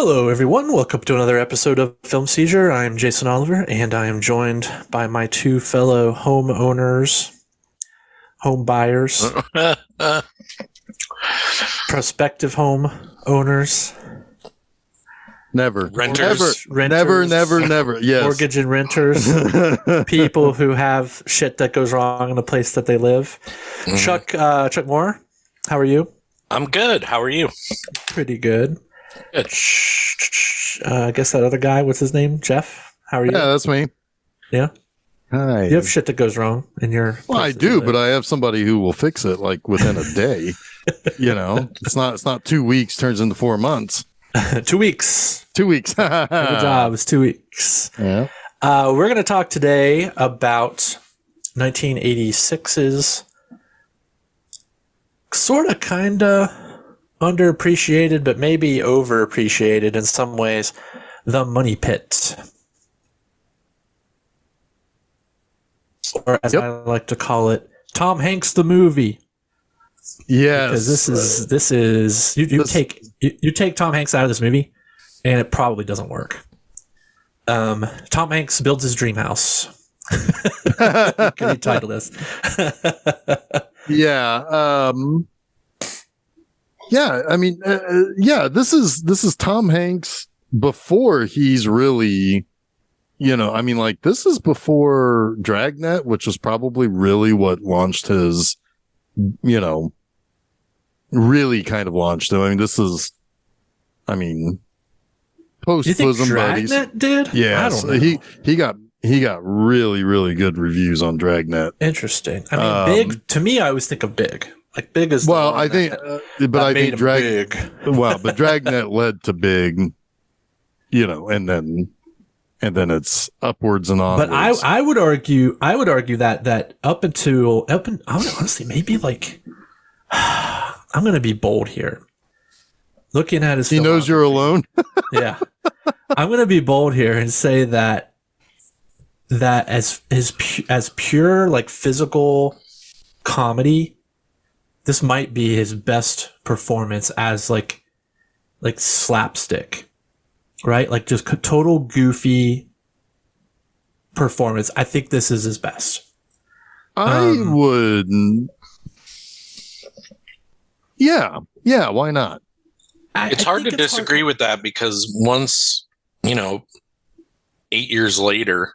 Hello, everyone. Welcome to another episode of Film Seizure. I'm Jason Oliver, and I am joined by my two fellow homeowners, home buyers, prospective home owners. Never. Renters. Never. Yes. Mortgage and renters. People who have shit that goes wrong in the place that they live. Chuck Moore, how are you? I'm good. How are you? Pretty good. Good. I guess that other guy, what's his name? Jeff? How are you? Yeah, that's me. Yeah? Hi. You have shit that goes wrong in your... Well, I do, but I have somebody who will fix it like within a day. You know, it's not 2 weeks turns into 4 months. 2 weeks. 2 weeks. Good job. It's 2 weeks. Yeah. We're going to talk today about 1986's sort of kind of underappreciated, but maybe overappreciated in some ways, The Money Pit. Or as I like to call it, Tom Hanks the movie. Yes. Because this is you take Tom Hanks out of this movie and it probably doesn't work. Tom Hanks builds his dream house. Can you title this? Yeah. Yeah. I mean, this is Tom Hanks before he's really, I mean, like this is before Dragnet, which was probably really what launched his, really kind of launched him. I mean, this is, post Bosom Buddies. Dragnet did? Yeah, he got really, really good reviews on Dragnet. Interesting. I mean, Big, to me, I always think of Big. Like Big is well, I think, but I think Big. Well, but Dragnet led to Big, and then it's upwards and onwards. But I would argue that up until I would honestly maybe like I'm going to be bold here. Looking at his, he knows you're alone. Yeah, I'm going to be bold here and say that as pure like physical comedy, this might be his best performance as like slapstick, right? Like just total goofy performance. I think this is his best. I would. Yeah. Why not? It's hard to disagree with that because once, 8 years later,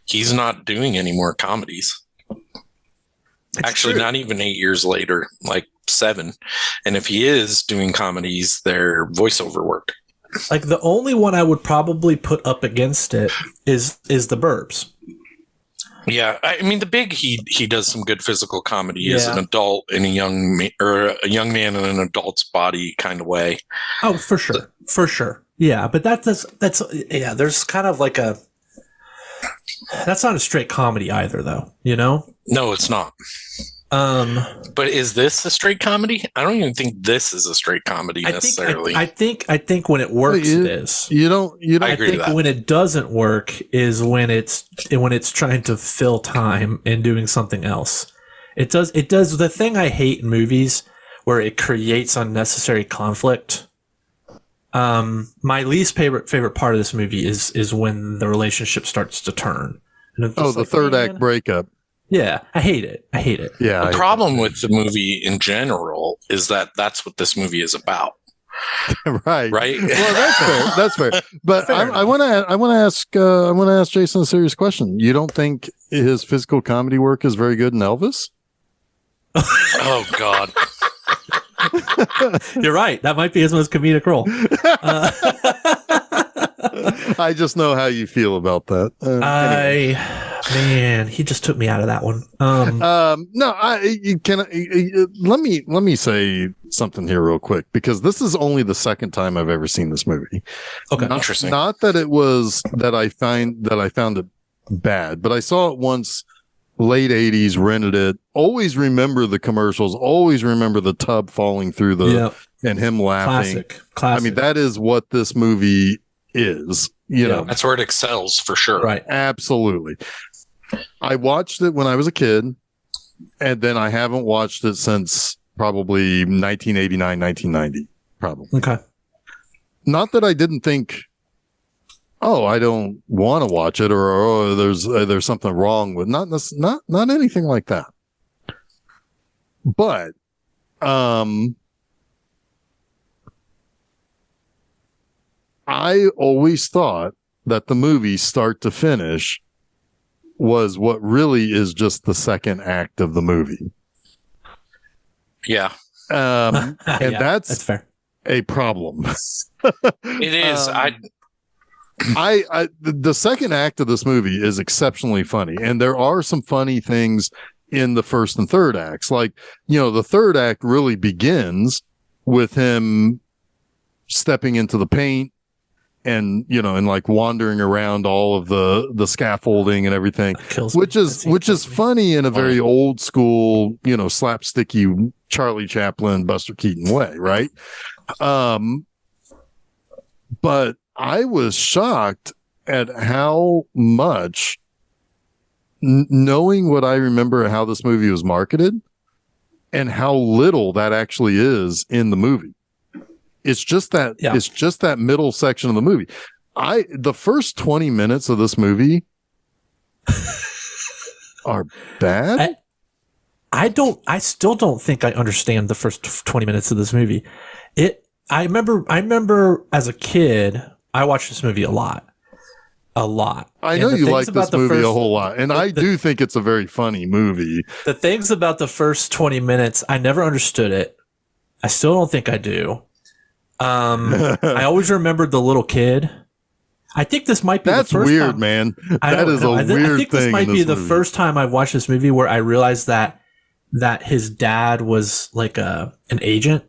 he's not doing any more comedies. Actually, not even 8 years later, like 7. And if he is doing comedies, they're voiceover work. Like the only one I would probably put up against it is The Burbs. Yeah, I mean, The Big, he does some good physical comedy as an adult in a young man in an adult's body kind of way. Oh, for sure. Yeah, but that's there's kind of like that's not a straight comedy either, though. No, it's not. But is this a straight comedy? I don't even think this is a straight comedy necessarily. I think when it works, it is. You don't. I agree with that. When it doesn't work is when it's trying to fill time and doing something else. It does the thing I hate in movies where it creates unnecessary conflict. My least favorite part of this movie is when the relationship starts to turn. And the third act breakup. Yeah, I hate it. Yeah. The problem with the movie in general is that that's what this movie is about. Right. Well, that's fair. But I want to ask Jason a serious question. You don't think his physical comedy work is very good in Elvis? Oh God. You're right. That might be his most comedic role. I just know how you feel about that. Anyway. Man, he just took me out of that one. Let me say something here real quick, because this is only the second time I've ever seen this movie. Okay. Interesting. Not that it was that I found it bad, but I saw it once, late 80s, rented it. Always remember the commercials, always remember the tub falling through and him laughing. Classic. I mean, that is what this movie is. That's where it excels for sure. Right. Absolutely. I watched it when I was a kid, and then I haven't watched it since probably 1989, 1990, probably. Okay. Not that I didn't think, oh, I don't want to watch it, or oh, there's something wrong with not anything like that. But I always thought that the movie start to finish was what really is just the second act of the movie. Yeah. And yeah, that's fair. A problem. It is. The second act of this movie is exceptionally funny, and there are some funny things in the first and third acts. Like, the third act really begins with him stepping into the paint and and like wandering around all of the scaffolding and everything, which is funny in a very old school, slapsticky Charlie Chaplin, Buster Keaton way, right? But I was shocked at how much, knowing what I remember how this movie was marketed and how little that actually is in the movie. It's just that It's just that middle section of the movie. The first 20 minutes of this movie are bad. I still don't think I understand the first 20 minutes of this movie. I remember as a kid, I watched this movie a lot. I know you like this movie a whole lot, and I do think it's a very funny movie. The things about the first 20 minutes, I never understood it. I still don't think I do. I always remembered the little kid. I think this might be the first weird, time, man. That is a weird thing. I think this might be the first time I've watched this movie where I realized that his dad was like an agent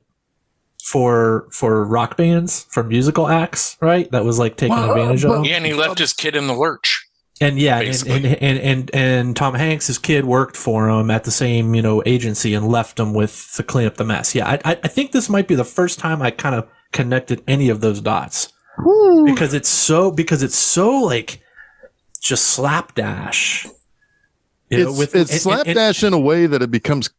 for rock bands, for musical acts, right? That was like taking advantage of him. Yeah, and he left his kid in the lurch. And yeah, and Tom Hanks' kid worked for him at the same, agency and left him to clean up the mess. Yeah, I think this might be the first time I kind of connected any of those dots. Woo. because it's so like just slapdash. It's slapdash in a way that it becomes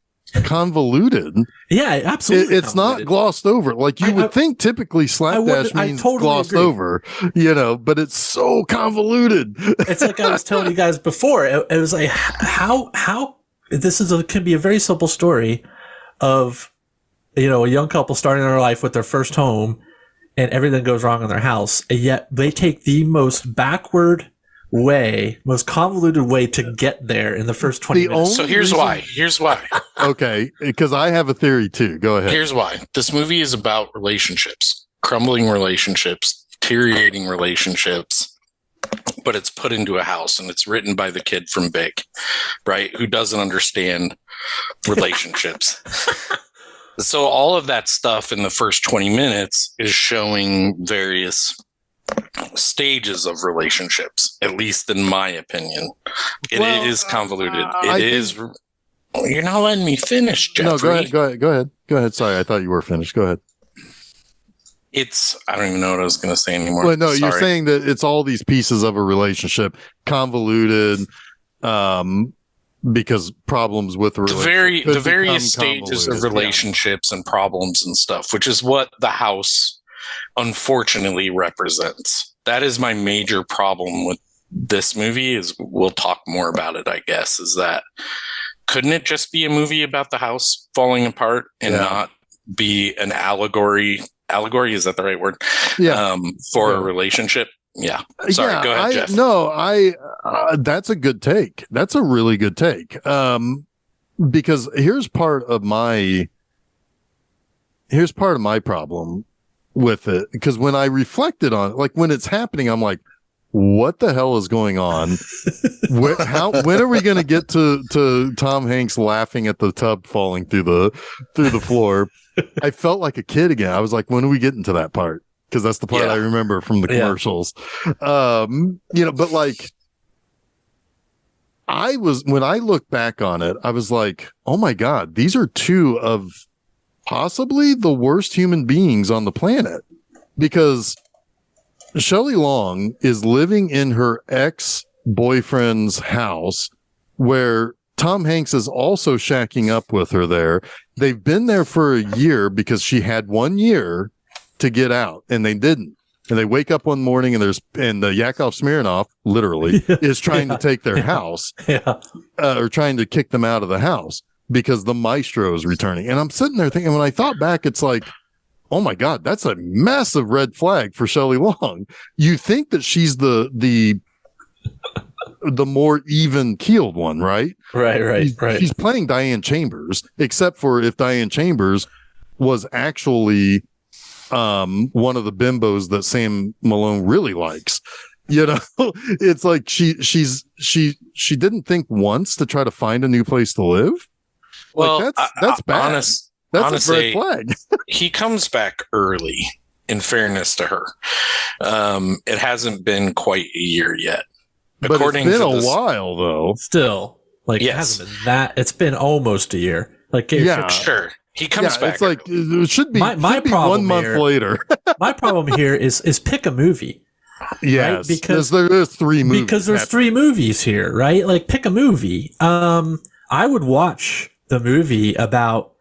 convoluted. Yeah, absolutely. It's not glossed over. Like you would think typically slapdash means totally glossed over, but it's so convoluted. It's like I was telling you guys before. It was like how can be a very simple story of a young couple starting their life with their first home and everything goes wrong in their house, and yet they take the most backward way, most convoluted way to get there in the first 20 minutes. So here's why. Okay, because I have a theory too. Go ahead. Here's why. This movie is about relationships, crumbling relationships, deteriorating relationships, but it's put into a house and it's written by the kid from Big, right? Who doesn't understand relationships. So all of that stuff in the first 20 minutes is showing various stages of relationships, at least in my opinion. It is convoluted. You're not letting me finish, Jeffrey. No, go ahead. Sorry, I thought you were finished. Go ahead. I don't even know what I was going to say anymore. Well, no, you're saying that it's all these pieces of a relationship, convoluted, because problems with the relationship. The various stages of relationships and problems and stuff, which is what the house unfortunately represents. That is my major problem with this movie. Is we'll talk more about it, I guess, is that couldn't it just be a movie about the house falling apart and not be an allegory? Allegory, is that the right word? Yeah. For a relationship. Yeah. Sorry. Go ahead, Jeff. That's a good take. That's a really good take. Because here's part of my problem with it. Because when I reflected on it, like when it's happening, I'm like, what the hell is going on? When are we going to get to Tom Hanks laughing at the tub falling through the floor? I felt like a kid again. I was like, when are we getting to that part? Because that's the part I remember from the commercials. But like when I look back on it, I was like, oh my God, these are two of possibly the worst human beings on the planet, because Shelley Long is living in her ex-boyfriend's house where Tom Hanks is also shacking up with her there. They've been there for a year because she had 1 year to get out, and they didn't. And they wake up one morning, and Yakov Smirnoff literally is trying to take their house, or trying to kick them out of the house because the maestro is returning. And I'm sitting there thinking, when I thought back, it's like, oh my God, that's a massive red flag for Shelley Long. You think that she's the more even keeled one, right? Right. She's playing Diane Chambers, except for if Diane Chambers was actually one of the bimbos that Sam Malone really likes. It's like she didn't think once to try to find a new place to live. Well, like that's bad. That's honestly, a red flag. He comes back early, in fairness to her. It hasn't been quite a year yet. But it's been a while, though. Still, like, it hasn't been that. It's been almost a year. Like, sure. He comes back. It's like, it should be, my be problem 1 month later. My problem here is pick a movie. Yes, right? Because there's 3 movies. Because there's 3 movies here, right? Like, pick a movie. I would watch the movie about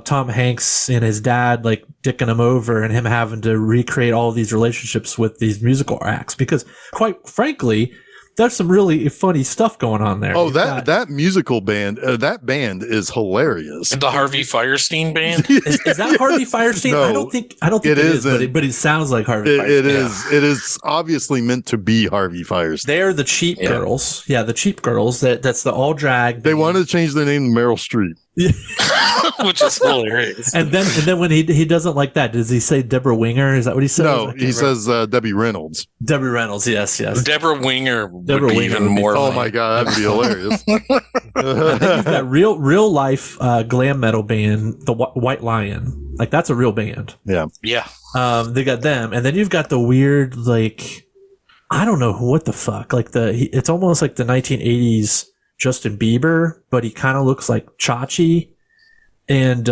Tom Hanks and his dad, like, dicking him over and him having to recreate all these relationships with these musical acts, because quite frankly, there's some really funny stuff going on there. Oh, that musical band, that band is hilarious. The Harvey Firestein band? Is that Harvey Firestein? No, I don't think it is, but it sounds like Harvey Firestein. It is obviously meant to be Harvey Firestein. They're the Cheap Girls. Yeah, the Cheap Girls. That's the all drag. They wanted to change their name to Meryl Streep. Which is hilarious. And then when he doesn't like that, does he say Deborah Winger? Is that what he says? No, he says Debbie Reynolds. Debbie Reynolds, yes. Deborah Winger would be even more. Oh my God, that'd be hilarious. And then you've got real life glam metal band, the White Lion. Like, that's a real band. Yeah. They got them, and then you've got the weird, like, I don't know what the fuck. Like it's almost like the 1980s Justin Bieber, but he kind of looks like Chachi, and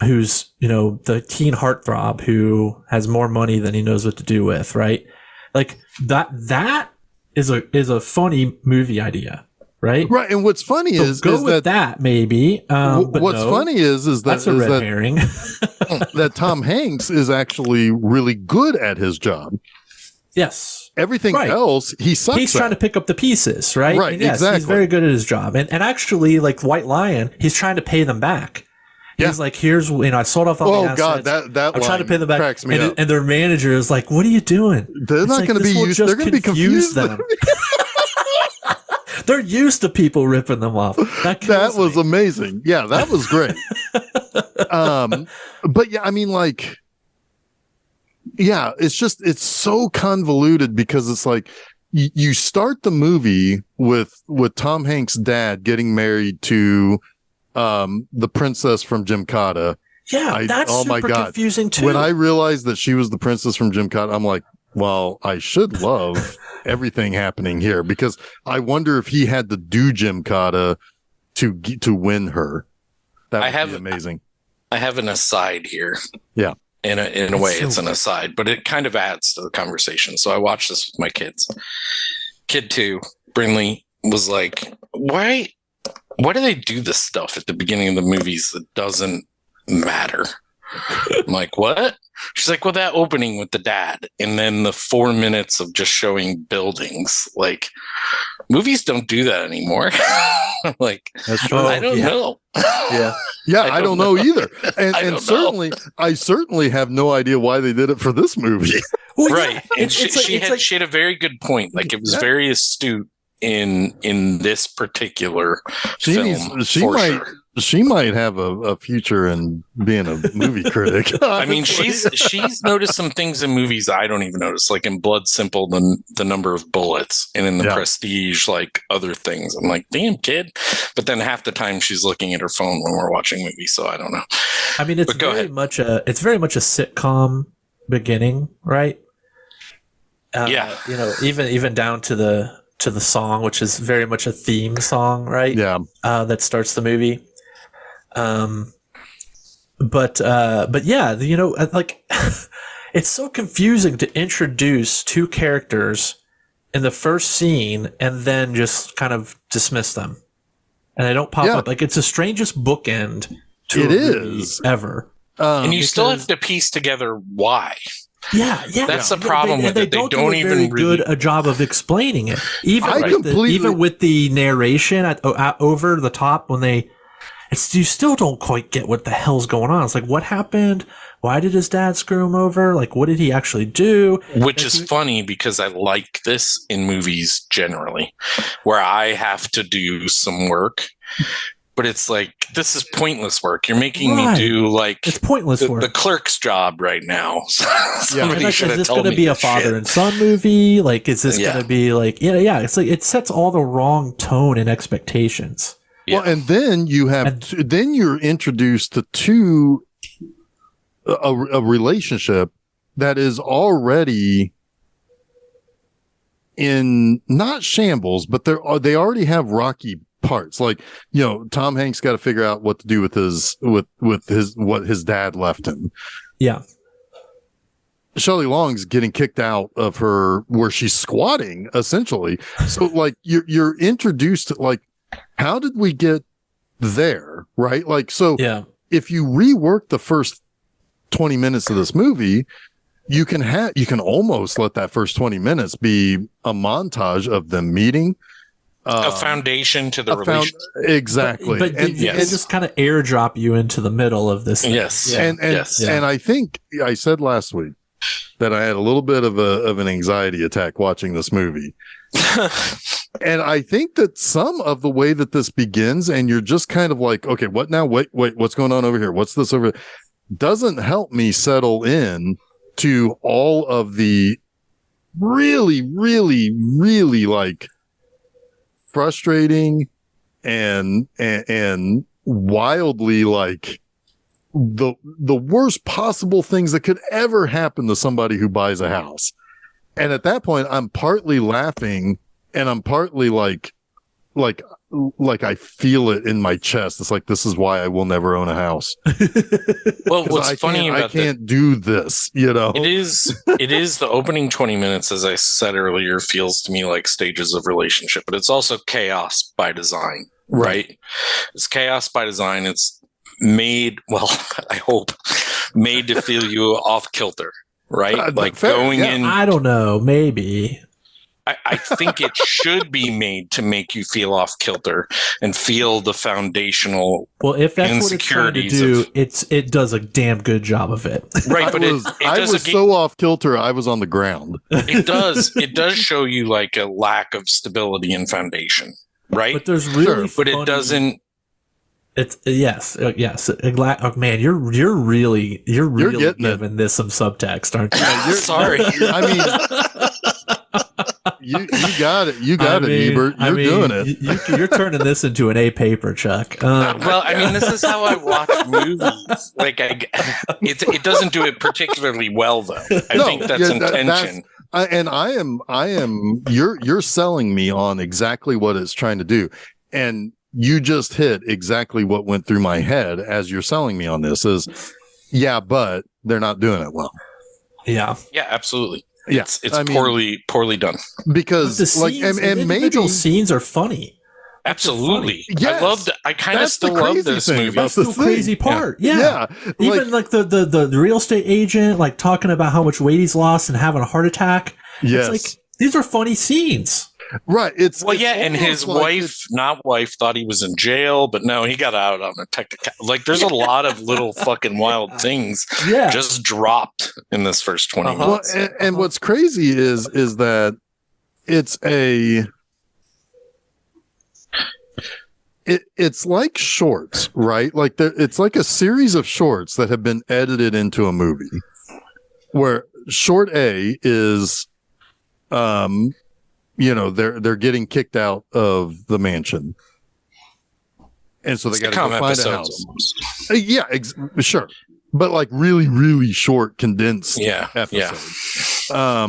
who's, the teen heartthrob who has more money than he knows what to do with, right? Like that is a funny movie idea, right? Right. And what's funny is that maybe. What's funny is that that's a red herring. that Tom Hanks is actually really good at his job. Yes. Everything else, he sucks. He's trying to pick up the pieces, right? Right, and yes, exactly. He's very good at his job. And actually, like White Lion, he's trying to pay them back. Yeah. He's like, here's, I sold off all the assets. God, that I'm trying to pay them back. Cracks me up. And their manager is like, what are you doing? They're not going to be used. They're going to be confused. Them. They're used to people ripping them off. That was amazing. Yeah, that was great. But yeah, I mean, like, yeah, it's so convoluted because it's like you start the movie with Tom Hanks' dad getting married to the princess from Gymkhana. Yeah, that's super confusing too. When I realized that she was the princess from Gymkhana, I'm like, well, I should love everything happening here, because I wonder if he had to do Gymkhana to win her. That would be amazing. I have an aside here. Yeah. In a way, it's an aside, but it kind of adds to the conversation. So I watched this with my kids. Kid 2, Brinley, was like, why do they do this stuff at the beginning of the movies that doesn't matter? I'm like, what? She's like, well, that opening with the dad, and then the 4 minutes of just showing buildings. Like, movies don't do that anymore. I'm like, that's true. I don't know. Yeah, I don't know either. And certainly, I certainly have no idea why they did it for this movie. Well, right. And she had a very good point. Like, it was very astute in this particular film. She might have a future in being a movie critic. I mean, she's noticed some things in movies I don't even notice, like in Blood Simple, the number of bullets, and in The Prestige, like other things. I'm like, damn, kid. But then half the time she's looking at her phone when we're watching movies, so I don't know. I mean, it's very much a sitcom beginning, right? Even down to the song, which is very much a theme song, right? Yeah. That starts the movie. But yeah, like it's so confusing to introduce 2 characters in the first scene and then just kind of dismiss them, and they don't pop up. Like, it's the strangest bookend to a movie ever. And you still have to piece together why. Yeah. That's the problem with it. They don't even very good a job of explaining it. Even with the narration over the top when you still don't quite get what the hell's going on. It's like, what happened? Why did his dad screw him over? Like, what did he actually do? Which is funny because I like this in movies generally, where I have to do some work. But it's like, this is pointless work. You're making me do it's pointless work. The clerk's job right now. Somebody is this going to be a father and son movie? Like, is this going to be like, it's like, it sets all the wrong tone and expectations. Yeah. Well, and then then you're introduced to a relationship that is already in not shambles, but they already have rocky parts. Like, Tom Hanks got to figure out what to do with what his dad left him. Yeah. Shelley Long's getting kicked out of her where she's squatting essentially. So like you're introduced to like, how did we get there? Right. Like, so if you rework the first 20 minutes of this movie, you can almost let that first 20 minutes be a montage of them meeting. A foundation to the relationship. Exactly. But and just kind of airdrop you into the middle of this. Yes. Yeah. And I think I said last week that I had a little bit of an anxiety attack watching this movie. And I think that some of the way that this begins, and you're just kind of like, okay, what now? Wait, what's going on over here? What's this over? Doesn't help me settle in to all of the really, really, really like frustrating and wildly like the worst possible things that could ever happen to somebody who buys a house. And at that point, I'm partly laughing and I'm partly like I feel it in my chest. It's like, this is why I will never own a house. Well, what's funny about I can't do this, It is the opening 20 minutes, as I said earlier, feels to me like stages of relationship, but it's also chaos by design, right? It's chaos by design. It's made, well, I hope, made to feel you off kilter, right? Like going in. I don't know, maybe. I think it should be made to make you feel off kilter and feel the foundational. Well, if that's what it's trying to do, it does a damn good job of it. Right, but I was so off kilter, I was on the ground. It does show you like a lack of stability and foundation, right? But there's really, but it doesn't. It's yes. Oh, man, you're really giving this some subtext, aren't you? Sorry, I mean. You got it. You got it, Ebert. You're doing it. You're turning this into an A paper, Chuck. Well, I mean, this is how I watch movies. Like, it doesn't do it particularly well, though. I think that's intention. I am. You're selling me on exactly what it's trying to do, and you just hit exactly what went through my head as you're selling me on this. Is but they're not doing it well. Yeah, absolutely. Yeah, it's poorly done because individual scenes are funny. Absolutely, yes. I kind of still love this movie. That's the crazy part. Yeah. Even like the real estate agent like talking about how much weight he's lost and having a heart attack. Yes, it's like these are funny scenes. Right. And his wife thought he was in jail, but no, he got out on a technical. Like, there's a lot of little fucking wild things just dropped in this first 20 minutes. Well, and what's crazy is that it's like shorts, right? Like it's like a series of shorts that have been edited into a movie where short A is, they're getting kicked out of the mansion, and so they got to go find a house. Sure, but like really, really short, condensed episodes. Yeah.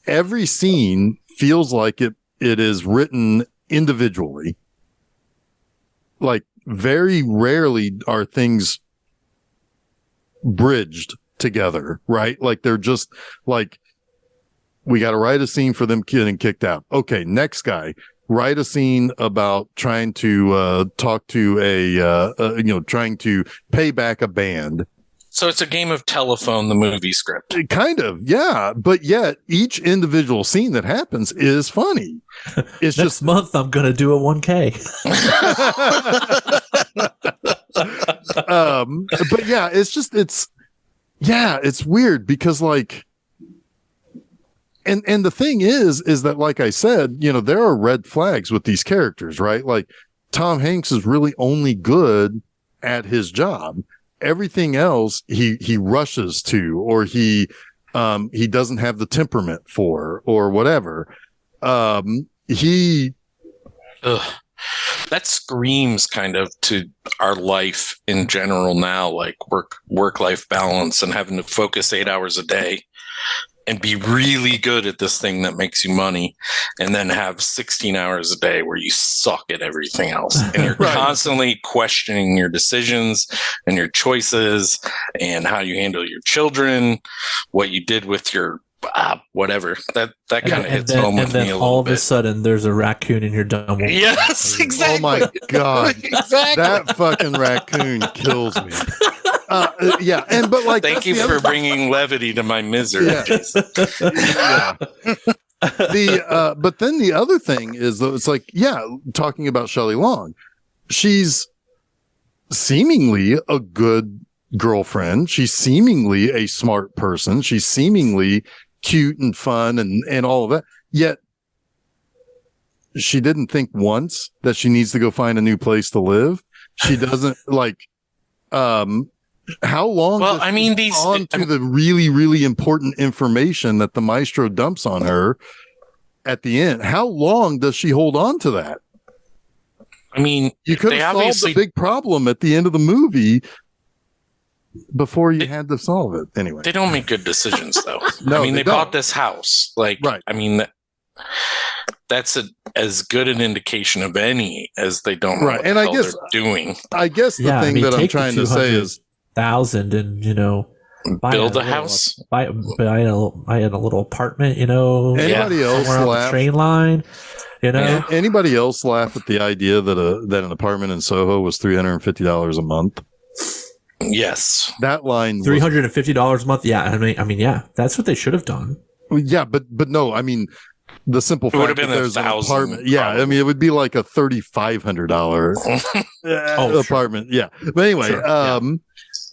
Every scene feels like it is written individually. Like very rarely are things bridged together, right? Like they're just like, we got to write a scene for them getting kicked out. Okay, next guy, write a scene about trying to talk to trying to pay back a band. So it's a game of telephone, the movie script. Kind of, yeah. But yet each individual scene that happens is funny. It's Next month I'm gonna do a 1K. But yeah, it's weird because like, and the thing is that, like I said, you know, there are red flags with these characters, right? Like Tom Hanks is really only good at his job. Everything else he rushes to, or he doesn't have the temperament for, or whatever. Ugh. That screams kind of to our life in general now, like work-life balance and having to focus 8 hours a day and be really good at this thing that makes you money, and then have 16 hours a day where you suck at everything else. And you're Right. constantly questioning your decisions and your choices and how you handle your children, what you did with your whatever. That kind of hits home with me a little all bit. of a sudden there's a raccoon in your dumb. Yes, exactly. Oh my God. Exactly. That fucking raccoon kills me. Yeah. But like, Thank you for bringing levity to my misery. Yeah. Yeah. But then the other thing is, though, it's like, yeah, talking about Shelley Long, she's seemingly a good girlfriend. She's seemingly a smart person. She's seemingly cute and fun and all of that. Yet she didn't think once that she needs to go find a new place to live. She doesn't like, how long? Well, I mean, on to the really, really important information that the maestro dumps on her at the end. How long does she hold on to that? I mean, You could have solved the big problem at the end of the movie before you had to solve it. Anyway, they don't make good decisions, though. No, I mean, they don't. bought this house. Like, Right. I mean, that's as good an indication of any as they don't know Right. what And the I hell guess they're doing. I guess the thing that I'm trying to say is 1,000 and, you know, Build a house. buy a little apartment, you know, anybody else somewhere on the laugh? train line, you know. Yeah. Anybody else laugh at the idea that an apartment in Soho was $350 a month? Yes. That line was, $350 a month. Yeah, I mean, yeah, that's what they should have done. yeah, but no, I mean the simple It would fact have that been there's an 1,000, apartment. Yeah, I mean it would be like a $3,500 apartment. Yeah, but anyway, Sure,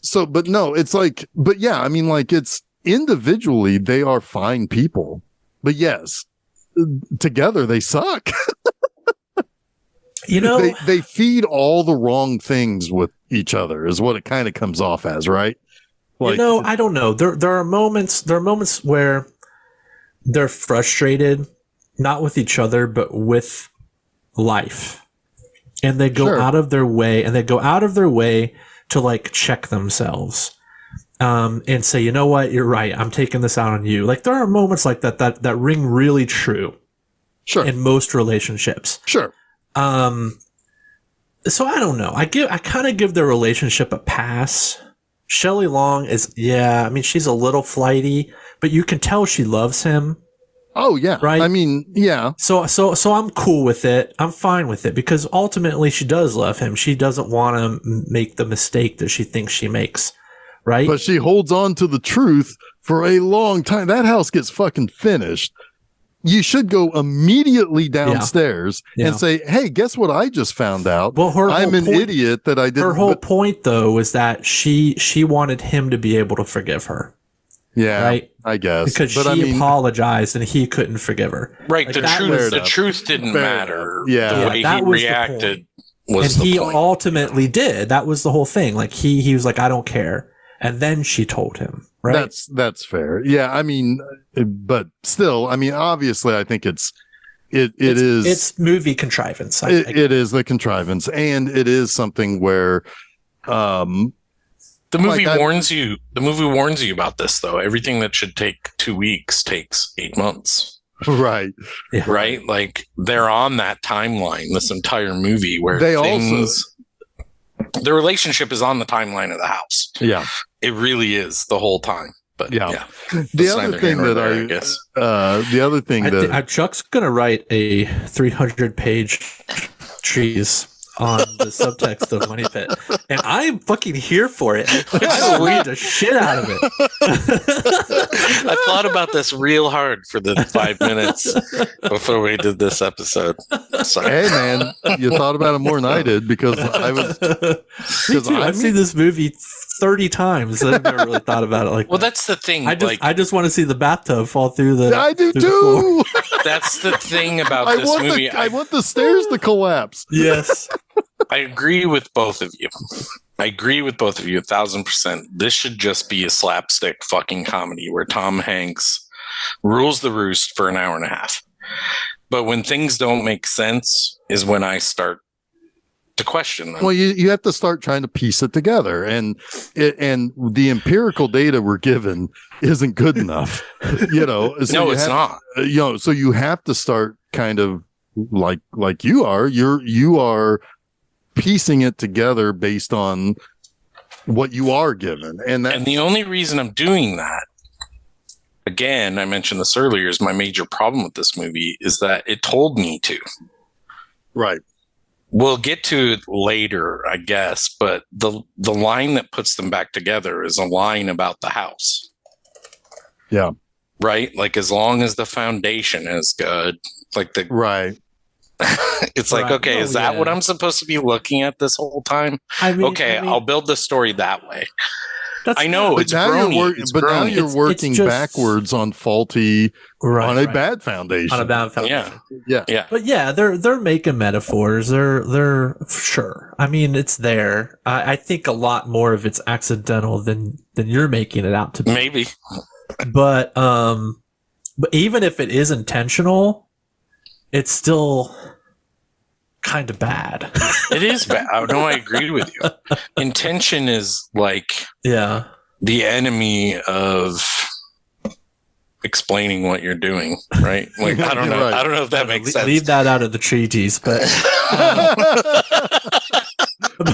so but no, it's like, but yeah, I mean like it's individually they are fine people, but yes, together they suck. You know, they feed all the wrong things with each other is what it kind of comes off as, right? Like, you know, I don't know. There are moments where they're frustrated, not with each other, but with life. And they go Sure. out of their way, to like check themselves. And say, you know what, you're right. I'm taking this out on you. Like there are moments like that ring really true sure, in most relationships. sure. So I don't know. I kind of give their relationship a pass. Shelley Long is, I mean, she's a little flighty, but you can tell she loves him. Oh yeah, Right? I mean, yeah, So I'm cool with it. I'm fine with it because ultimately she does love him. She doesn't want to make the mistake that she thinks she makes. Right? but she holds on to the truth for a long time. That house gets fucking finished. You should go immediately downstairs and say, "Hey, guess what? I just found out. Well, I'm an idiot that I didn't." Her whole point, though, is that she wanted him to be able to forgive her. Yeah, right? I guess Because but she apologized and he couldn't forgive her. Right. Like, The truth didn't matter. Yeah. The way that he was the reacted point. was And the he point. ultimately did. That was the whole thing. Like he was like, I don't care. And then she told him, right? That's fair. Yeah, I mean, but still, I mean, obviously, I think it's movie contrivance. It is the contrivance, and it is something where, the movie warns you. The movie warns you about this, though. Everything that should take 2 weeks takes 8 months. Right. Yeah. Right. Like they're on that timeline. This entire movie where the relationship is on the timeline of the house. Yeah. It really is the whole time. But yeah. The other thing that I guess, the other thing that Chuck's going to write a 300-page treatise on the subtext of Money Pit, and I'm fucking here for it. I read the shit out of it. I thought about this real hard for the 5 minutes before we did this episode. Sorry. Hey man, you thought about it more than I did because I've seen this movie 30 times. I've never really thought about it like well, that. that's the thing. I just want to see the bathtub fall through the. I do too. That's the thing about this movie. I want the stairs to collapse. Yes. I agree with both of you. 1,000%. This should just be a slapstick fucking comedy where Tom Hanks rules the roost for an hour and a half. But when things don't make sense is when I start to question them. Well, you have to start trying to piece it together, and the empirical data we're given isn't good enough. So no, it's not. So you have to start kind of like you are. You are piecing it together based on what you are given, and the only reason I'm doing that, again, I mentioned this earlier, is my major problem with this movie is that it told me to. Right. We'll get to it later, I guess, but the line that puts them back together is a line about the house. Yeah. Right? Like, as long as the foundation is good, like the right. It's like, okay, is that what I'm supposed to be looking at this whole time? I'll build the story that way. I know it's grony. Now you're working backwards on faulty, on a bad foundation. On a bad foundation. Yeah. But yeah, they're making metaphors. They're sure. I mean, it's there. I think a lot more of it's accidental than you're making it out to be. Maybe. But even if it is intentional, it's still kind of bad. It is bad. I agree with you. Intention is like the enemy of explaining what you're doing, right? Like, I don't know. Right. I don't know if that makes sense. Leave that out of the treatise, but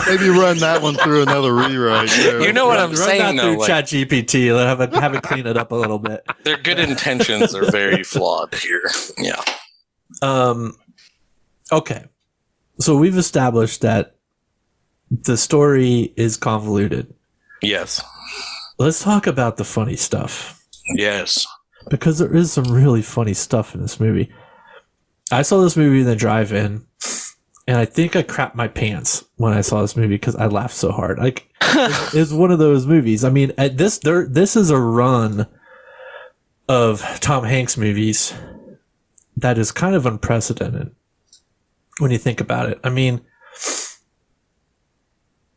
maybe run that one through another rewrite. You know what I'm saying, though. Through ChatGPT, have it clean it up a little bit. Their good intentions are very flawed here. Yeah. Okay. So we've established that the story is convoluted. Yes. Let's talk about the funny stuff. Yes. Because there is some really funny stuff in this movie. I saw this movie in the drive-in, and I think I crapped my pants when I saw this movie because I laughed so hard. Like, it's one of those movies. I mean, this is a run of Tom Hanks movies that is kind of unprecedented when you think about it. I mean,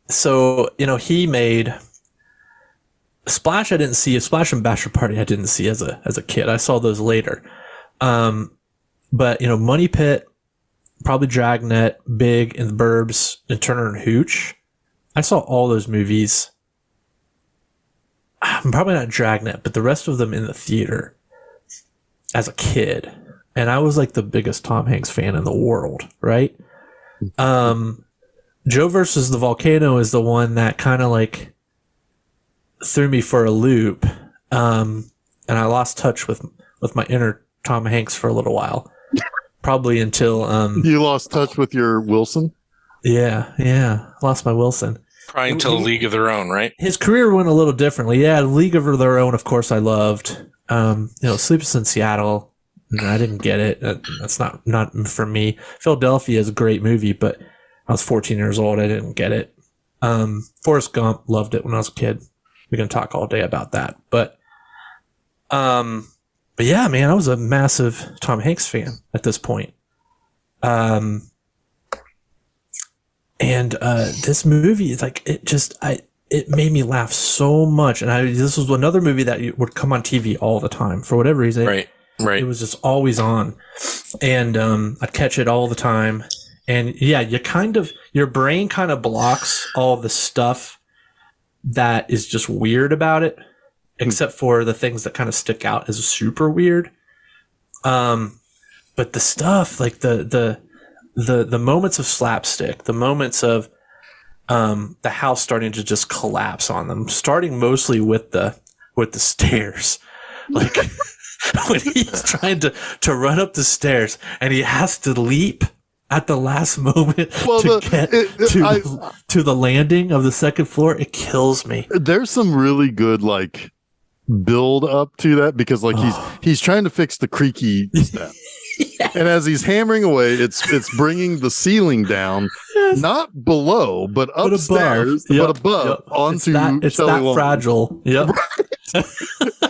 so, he made Splash. I didn't see Splash and Bachelor Party. I didn't see as a kid. I saw those later. But Money Pit, probably Dragnet, Big, and the Burbs, and Turner and Hooch. I saw all those movies. I'm probably not Dragnet, but the rest of them in the theater as a kid. And I was like the biggest Tom Hanks fan in the world, right? Joe versus the Volcano is the one that kind of like threw me for a loop. And I lost touch with my inner Tom Hanks for a little while. Probably until you lost touch with your Wilson? Yeah. Lost my Wilson. Probably until League of Their Own, right? His career went a little differently. Yeah, League of Their Own, of course, I loved. Sleepless in Seattle. I didn't get it. That's not for me. Philadelphia is a great movie, but I was 14 years old. I didn't get it. Forrest Gump, loved it when I was a kid. We can talk all day about that. But yeah, man, I was a massive Tom Hanks fan at this point. And this movie is like, it made me laugh so much. And this was another movie that would come on TV all the time for whatever reason. Right. It was just always on, and I'd catch it all the time. And yeah, your brain kind of blocks all the stuff that is just weird about it, except for the things that kind of stick out as super weird. But the stuff like the moments of slapstick, the moments of the house starting to just collapse on them, starting mostly with the stairs, like. When he's trying to run up the stairs and he has to leap at the last moment Well, to get to the landing of the second floor. It kills me. There's some really good like build up to that because like he's trying to fix the creaky step. Yes. And as he's hammering away, it's bringing the ceiling down, yes. Not below, but upstairs, but above onto it's that Long. Fragile. Yep. Right?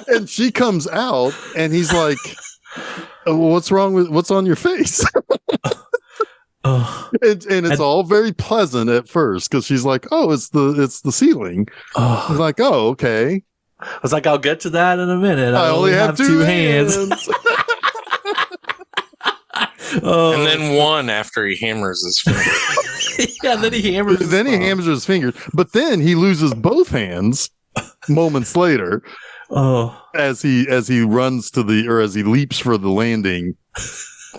And she comes out, and he's like, "What's wrong with what's on your face?" And it's all very pleasant at first because she's like, "Oh, it's the ceiling." He's like, "Oh, okay." I was like, "I'll get to that in a minute. I only have two hands." And then one after he hammers his finger. Yeah, then he hammers. Then he hammers his fingers, but then he loses both hands moments later. As he runs to as he leaps for the landing.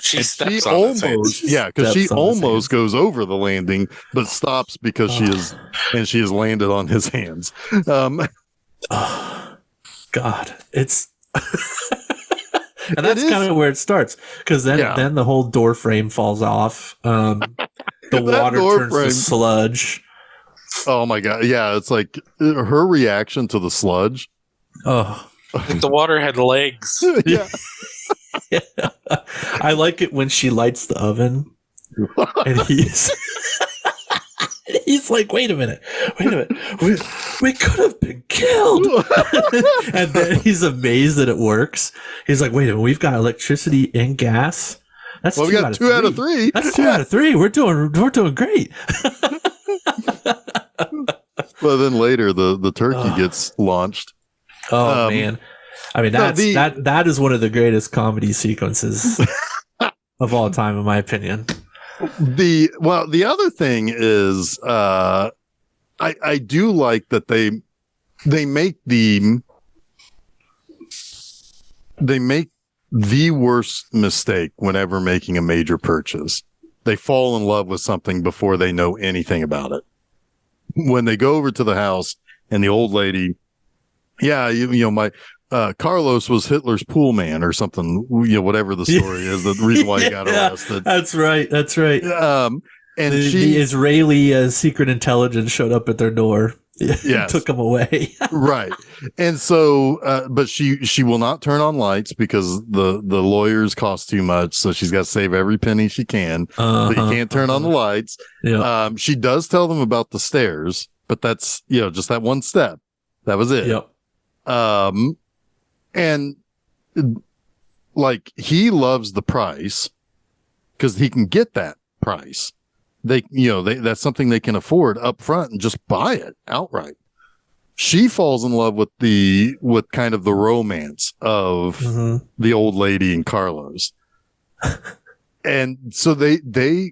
She steps on his hands. Yeah, because she almost goes over the landing, but stops because she has landed on his hands. God, it's. And that's kind of where it starts, because then the whole door frame falls off. The water turns to sludge. Oh my God! Yeah, it's like her reaction to the sludge. Oh, the water had legs. Yeah. Yeah. I like it when she lights the oven, and he's like, "Wait a minute, we could have been killed." And then he's amazed that it works. He's like, "Wait a minute, we've got electricity and gas. We got 2 out of 3. That's 2 out of 3. We're doing great." Well, then later the turkey gets launched. Oh man, I mean that is one of the greatest comedy sequences of all time, in my opinion. The other thing is, I do like that they make the worst mistake whenever making a major purchase. They fall in love with something before they know anything about it. When they go over to the house and the old lady, my Carlos was Hitler's pool man or something, whatever the story is, the reason why he got arrested. That's right. And the Israeli secret intelligence showed up at their door. Yes. Took him away. Right. And so, but she will not turn on lights because the lawyers cost too much. So she's got to save every penny she can. But you can't turn on the lights. Yeah. She does tell them about the stairs, but that's, just that one step. That was it. Yep. And like he loves the price because he can get that price. That's something they can afford up front and just buy it outright. She falls in love with kind of the romance of the old lady and Carlos. And so they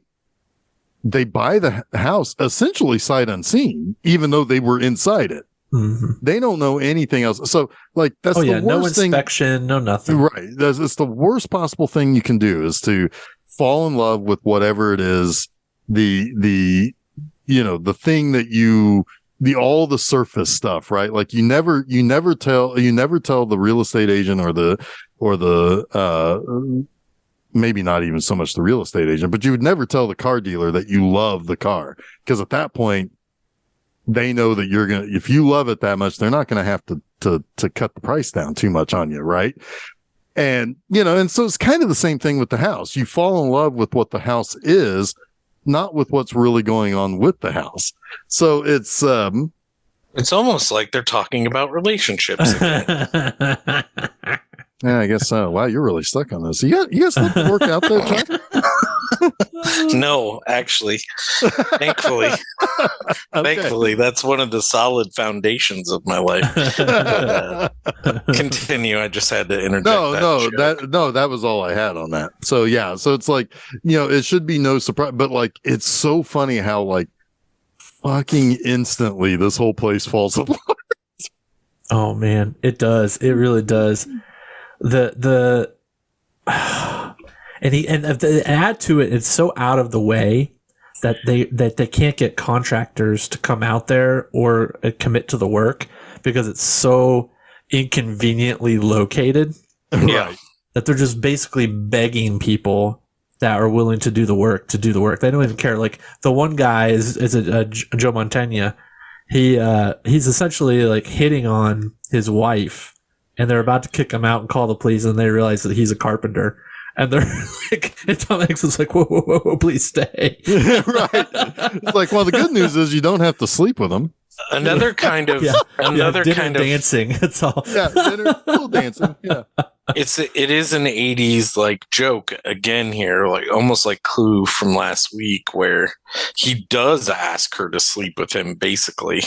buy the house essentially sight unseen, even though they were inside it. Mm-hmm. They don't know anything else. So like, that's the worst no inspection, no nothing. Right. It's the worst possible thing you can do is to fall in love with whatever it is. The thing that all the surface stuff, right? Like you never tell the real estate agent or the maybe not even so much the real estate agent, but you would never tell the car dealer that you love the car. Because at that point, they know that if you love it that much, they're not going to have to cut the price down too much on you. Right. And, and so it's kind of the same thing with the house. You fall in love with what the house is, not with what's really going on with the house. So it's almost like they're talking about relationships again. Yeah, I guess so. Wow, you're really stuck on this. You got something to work out there, Chuck? No, actually. Thankfully. Okay. Thankfully, that's one of the solid foundations of my life. Continue. I just had to interject. That was all I had on that. So yeah, so it's like, it should be no surprise, but like it's so funny how like fucking instantly this whole place falls apart. Oh man, it does. It really does. And add to it, it's so out of the way that they can't get contractors to come out there or commit to the work because it's so inconveniently located. Yeah. That they're just basically begging people that are willing to do the work. They don't even care. Like the one guy is a Joe Montana. He's essentially like hitting on his wife, and they're about to kick him out and call the police, and they realize that he's a carpenter. And they're like, and Tom Hanks is like, whoa, please stay. Right. It's like, well, the good news is you don't have to sleep with them. Another kind of dancing. It's all little dancing. Yeah. It is an 80s like joke again here, like almost like Clue from last week, where he does ask her to sleep with him basically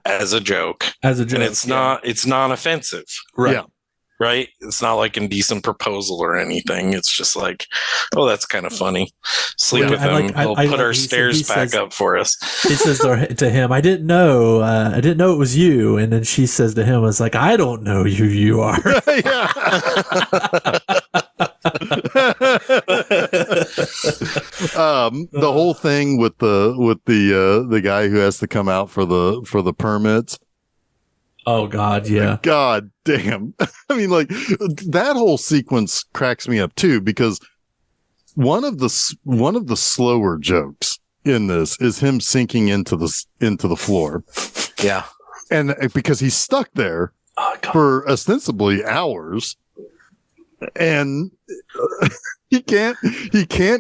as a joke. And it's not offensive. Right. Yeah. Right? It's not like Indecent Proposal or anything. It's just like, oh, that's kind of funny. Sleep with him. He'll put our stairs back up for us. He says to him, I didn't know it was you. And then she says to him, it's like, I don't know who you are. The whole thing with the guy who has to come out for the permits. Oh God, yeah. God damn. I mean, like that whole sequence cracks me up too, because one of the slower jokes in this is him sinking into the floor. Yeah. And because he's stuck there for ostensibly hours, and he can't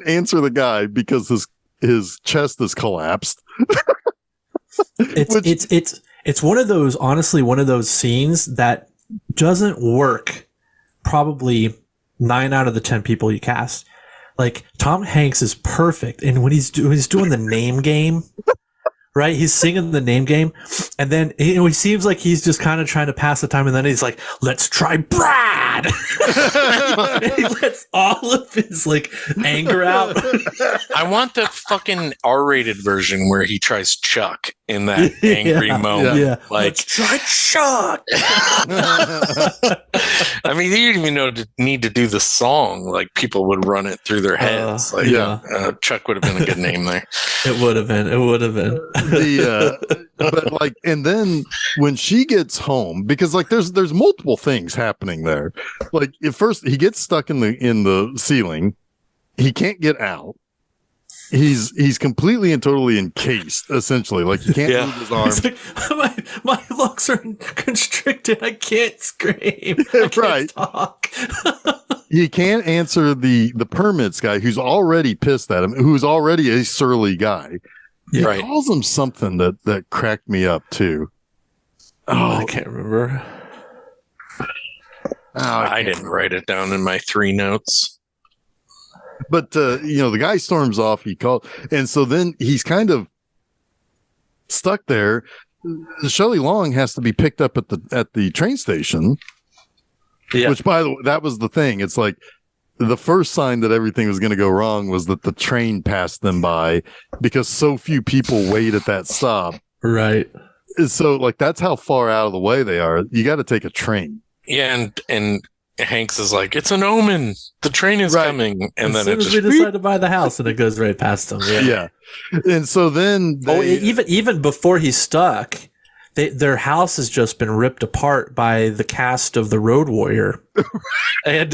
answer the guy because his chest is collapsed. It's one of those, honestly, one of those scenes that doesn't work probably 9 out of the 10 people you cast. Like Tom Hanks is perfect. And when he's doing the name game, right? He's singing the name game. And then, he seems like he's just kind of trying to pass the time. And then he's like, let's try Brad. He lets all of his like anger out. I want the fucking R-rated version where he tries Chuck in that angry moment. Yeah. Like, let's try Chuck. I mean, you didn't even need to do the song. Like people would run it through their heads. Chuck would have been a good name there. It would have been. But like, and then when she gets home, because like there's multiple things happening there. Like at first he gets stuck in the ceiling, he can't get out. He's completely and totally encased, essentially. Like he can't move his arms. Like, my lungs are constricted. I can't scream. I can't talk. He can't answer the permits guy who's already pissed at him, who's already a surly guy. He calls him something that cracked me up too. I can't remember. I didn't write it down in my 3 notes. But the guy storms off. He called, and so then he's kind of stuck there. Shelley Long has to be picked up at the train station. Yeah. Which, by the way, that was the thing. It's like the first sign that everything was going to go wrong was that the train passed them by because so few people wait at that stop. Right. So, like, that's how far out of the way they are. You got to take a train. Yeah, and Hanks is like, it's an omen. The train is coming. And as then soon as we decide to buy the house, and it goes right past them. Yeah. And so then even before he's stuck, their house has just been ripped apart by the cast of the Road Warrior. and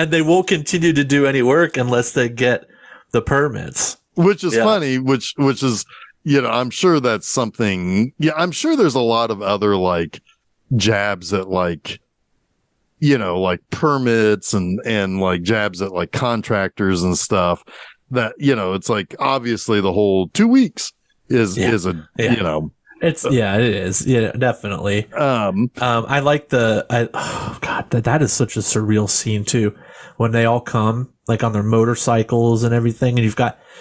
they won't continue to do any work unless they get the permits. Which is funny, which is, I'm sure that's something. Yeah, I'm sure there's a lot of other like jabs at like, like permits and like jabs at like contractors and stuff that, it's like obviously the whole 2 weeks is It's it is. Yeah, definitely. I like that is such a surreal scene too. When they all come like on their motorcycles and everything, and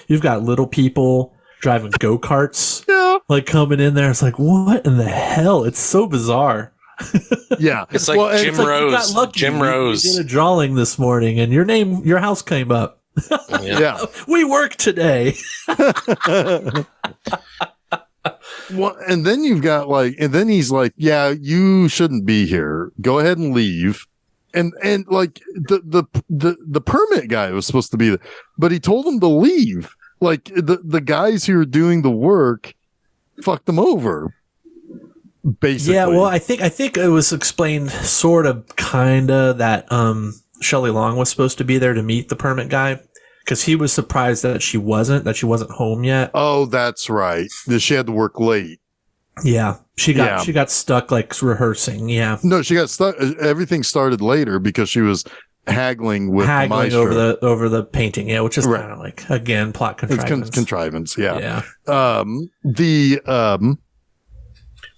you've got little people driving go-karts like coming in there. It's like, what in the hell? It's so bizarre. Yeah. It's like Jim Rose. Jim Rose. You did a drawing this morning and your house came up. Yeah. We work today. Well, and then you've got and then he's like, yeah, you shouldn't be here. Go ahead and leave. And like the permit guy was supposed to be there, but he told him to leave. Like the guys who are doing the work fucked them over. Basically. Yeah, well, I think it was explained sort of kind of that Shelley Long was supposed to be there to meet the permit guy. because he was surprised that she wasn't home yet. Oh, that's right. She had to work late. Yeah, she got stuck like rehearsing. Yeah, no, she got stuck. Everything started later because she was haggling with the maestro over the painting. Yeah, which is kind of like, again, plot contrivance. It's contrivance. Yeah.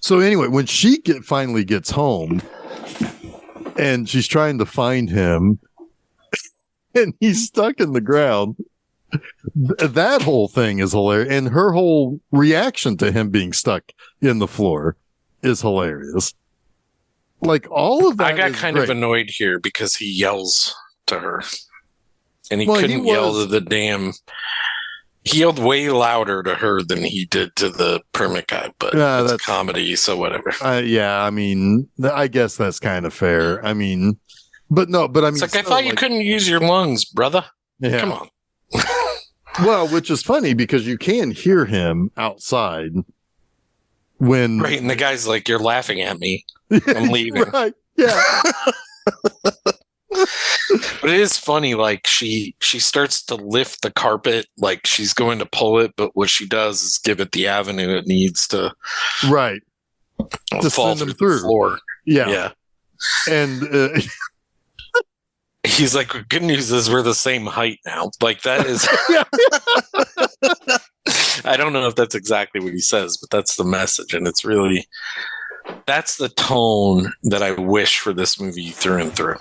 So anyway, when she finally gets home and she's trying to find him and he's stuck in the ground, that whole thing is hilarious. And her whole reaction to him being stuck in the floor is hilarious. Like, all of that. I got kind of annoyed here because he yells to her and he couldn't yell to the damn. He yelled way louder to her than he did to the permit guy, but it's comedy, so whatever. Yeah, I mean, I guess that's kind of fair. I mean, but I mean, it's like, I thought you couldn't use your lungs, brother. Yeah. Come on. Well, which is funny because you can hear him outside when. Right, and the guy's like, "You're laughing at me. I'm leaving." Right. Yeah. But it is funny, like she starts to lift the carpet like she's going to pull it, but what she does is give it the avenue it needs to fall through the floor. Yeah. And he's like, good news is we're the same height now. Like, that is I don't know if that's exactly what he says, but that's the message, and it's really, that's the tone that I wish for this movie through and through.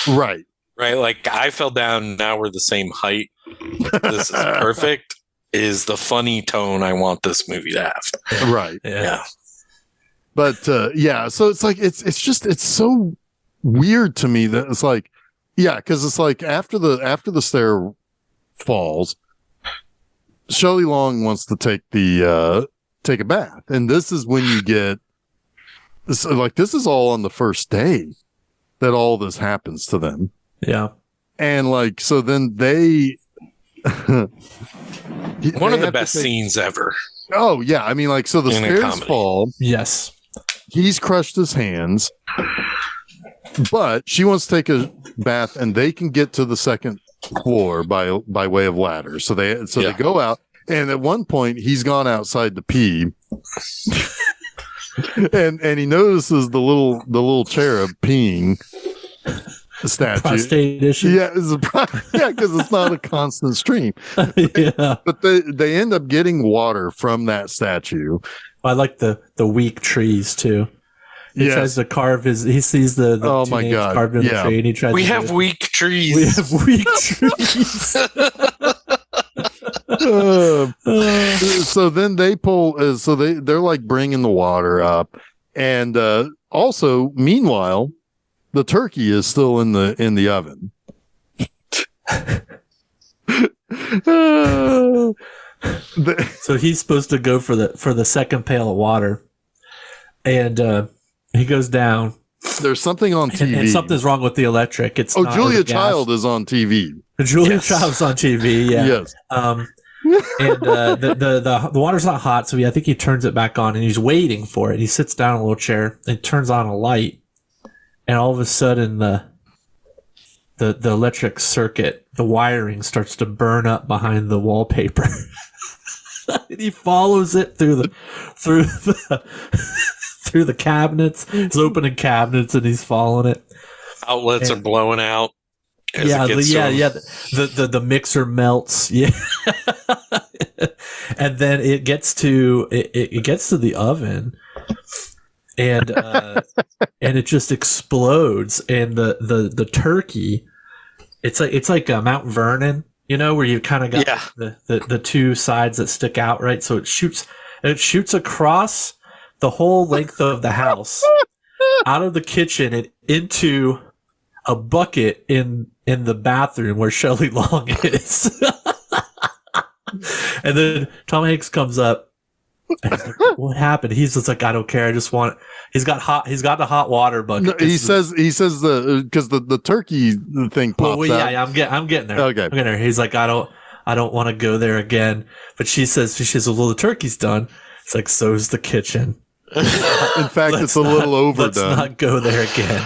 Right. Like, I fell down, now we're the same height. This is perfect. Is the funny tone I want this movie to have. Right. Yeah. But so it's like it's so weird to me that it's like, because it's like after the stair falls, Shelley Long wants to take a bath, and this is when you get this. Like, this is all on the first day that all this happens to them. Yeah. And like, so then they one of the best scenes ever. Oh yeah. I mean, like, so the stairs fall. Yes. He's crushed his hands, but she wants to take a bath and they can get to the second floor by way of ladder. So they go out, and at one point he's gone outside to pee. and he notices the little cherub peeing statue. Prostate issue. Yeah, because it's not a constant stream. Yeah. But they end up getting water from that statue. I like the weak trees too. He tries to carve he sees the oh two my names God. carved in the tree, and he tries We have weak trees. We have weak trees. So then they pull. So they're like bringing the water up, and also meanwhile, the turkey is still in the oven. So he's supposed to go for the second pail of water, and he goes down. There's something on TV. And something's wrong with the electric. It's Julia Child is on TV. Julia Child's on TV. Yeah. Yes. And the water's not hot, so I think he turns it back on, and he's waiting for it. He sits down in a little chair and turns on a light, and all of a sudden the electric circuit, the wiring starts to burn up behind the wallpaper. And he follows it through the cabinets. He's opening cabinets and he's following it. Outlets are blowing out. The mixer melts. Yeah. And then it gets to the oven, and it just explodes, and the turkey, it's like Mount Vernon, where you kind of got the two sides that stick out, right? So it shoots across the whole length of the house, out of the kitchen and into a bucket in the bathroom where Shelley Long is. And then Tom Hanks comes up. And he's like, what happened? He's just like, I don't care. I just want. He's got the hot water bucket. No, he says because the turkey thing pops out. Yeah, I'm getting there. Okay, I'm getting there. He's like, I don't want to go there again. But she says, well, the turkey's done. It's like, so's the kitchen. In fact, it's a little overdone. Let's not go there again.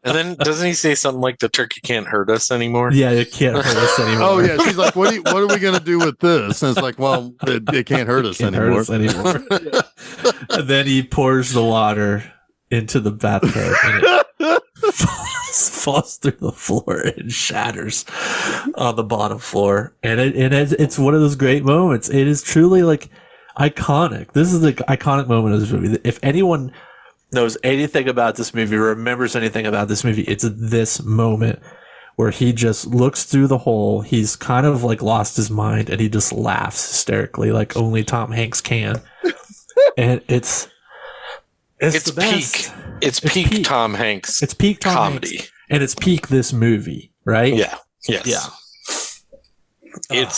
And then doesn't he say something like the turkey can't hurt us anymore? Yeah, it can't hurt us anymore. Oh yeah, she's like, what are we gonna do with this? And it's like, well, it can't hurt us anymore. And then he pours the water into the bathtub and it falls through the floor and shatters on the bottom floor. And it's one of those great moments. It is truly like iconic. This is the iconic moment of this movie. If anyone knows anything about this movie, remembers anything about this movie, it's this moment where he just looks through the hole. He's kind of like lost his mind and he just laughs hysterically like only Tom Hanks can. And it's the best. It's peak Tom Hanks. It's peak Tom comedy. Hanks, and it's peak this movie, right? Yeah. Yes. Yeah.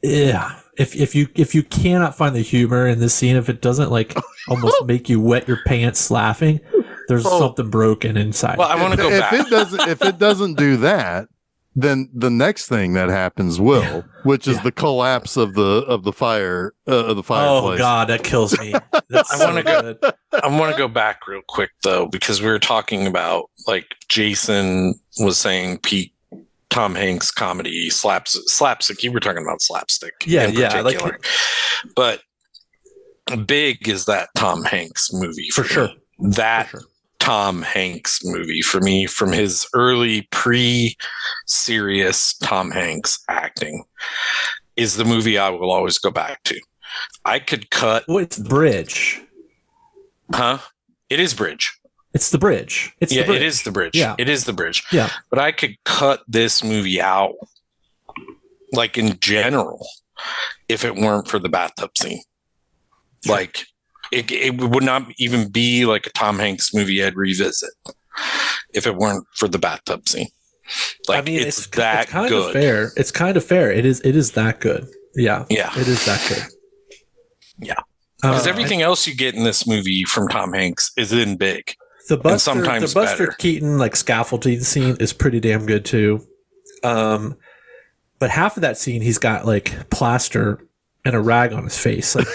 Yeah. If you cannot find the humor in this scene, if it doesn't like almost make you wet your pants laughing, there's something broken inside. Well, I want to go back. If it doesn't do that, then the next thing that happens will, which is the collapse of the fire of the fireplace. Oh God, that kills me. I want to go back real quick though, because we were talking about like Jason was saying peak Tom Hanks comedy slapstick. You were talking about slapstick, but Big is that Tom Hanks movie for sure. Tom Hanks movie for me, from his early pre-serious Tom Hanks acting, is the movie I will always go back to. I could cut. Well, it's Bridge. Huh? It is Bridge. It's the bridge. It is the bridge. Yeah. It is the bridge. Yeah. But I could cut this movie out, like in general, if it weren't for the bathtub scene. Sure. Like, it would not even be like a Tom Hanks movie I'd revisit if it weren't for the bathtub scene. Like, I mean, it's that kind good. Of fair. It's kind of fair. It is that good. Yeah. Yeah. It is that good. Yeah. Because everything else you get in this movie from Tom Hanks is in Big. The Buster Keaton like scaffolding scene is pretty damn good too. But half of that scene, he's got like plaster and a rag on his face. Like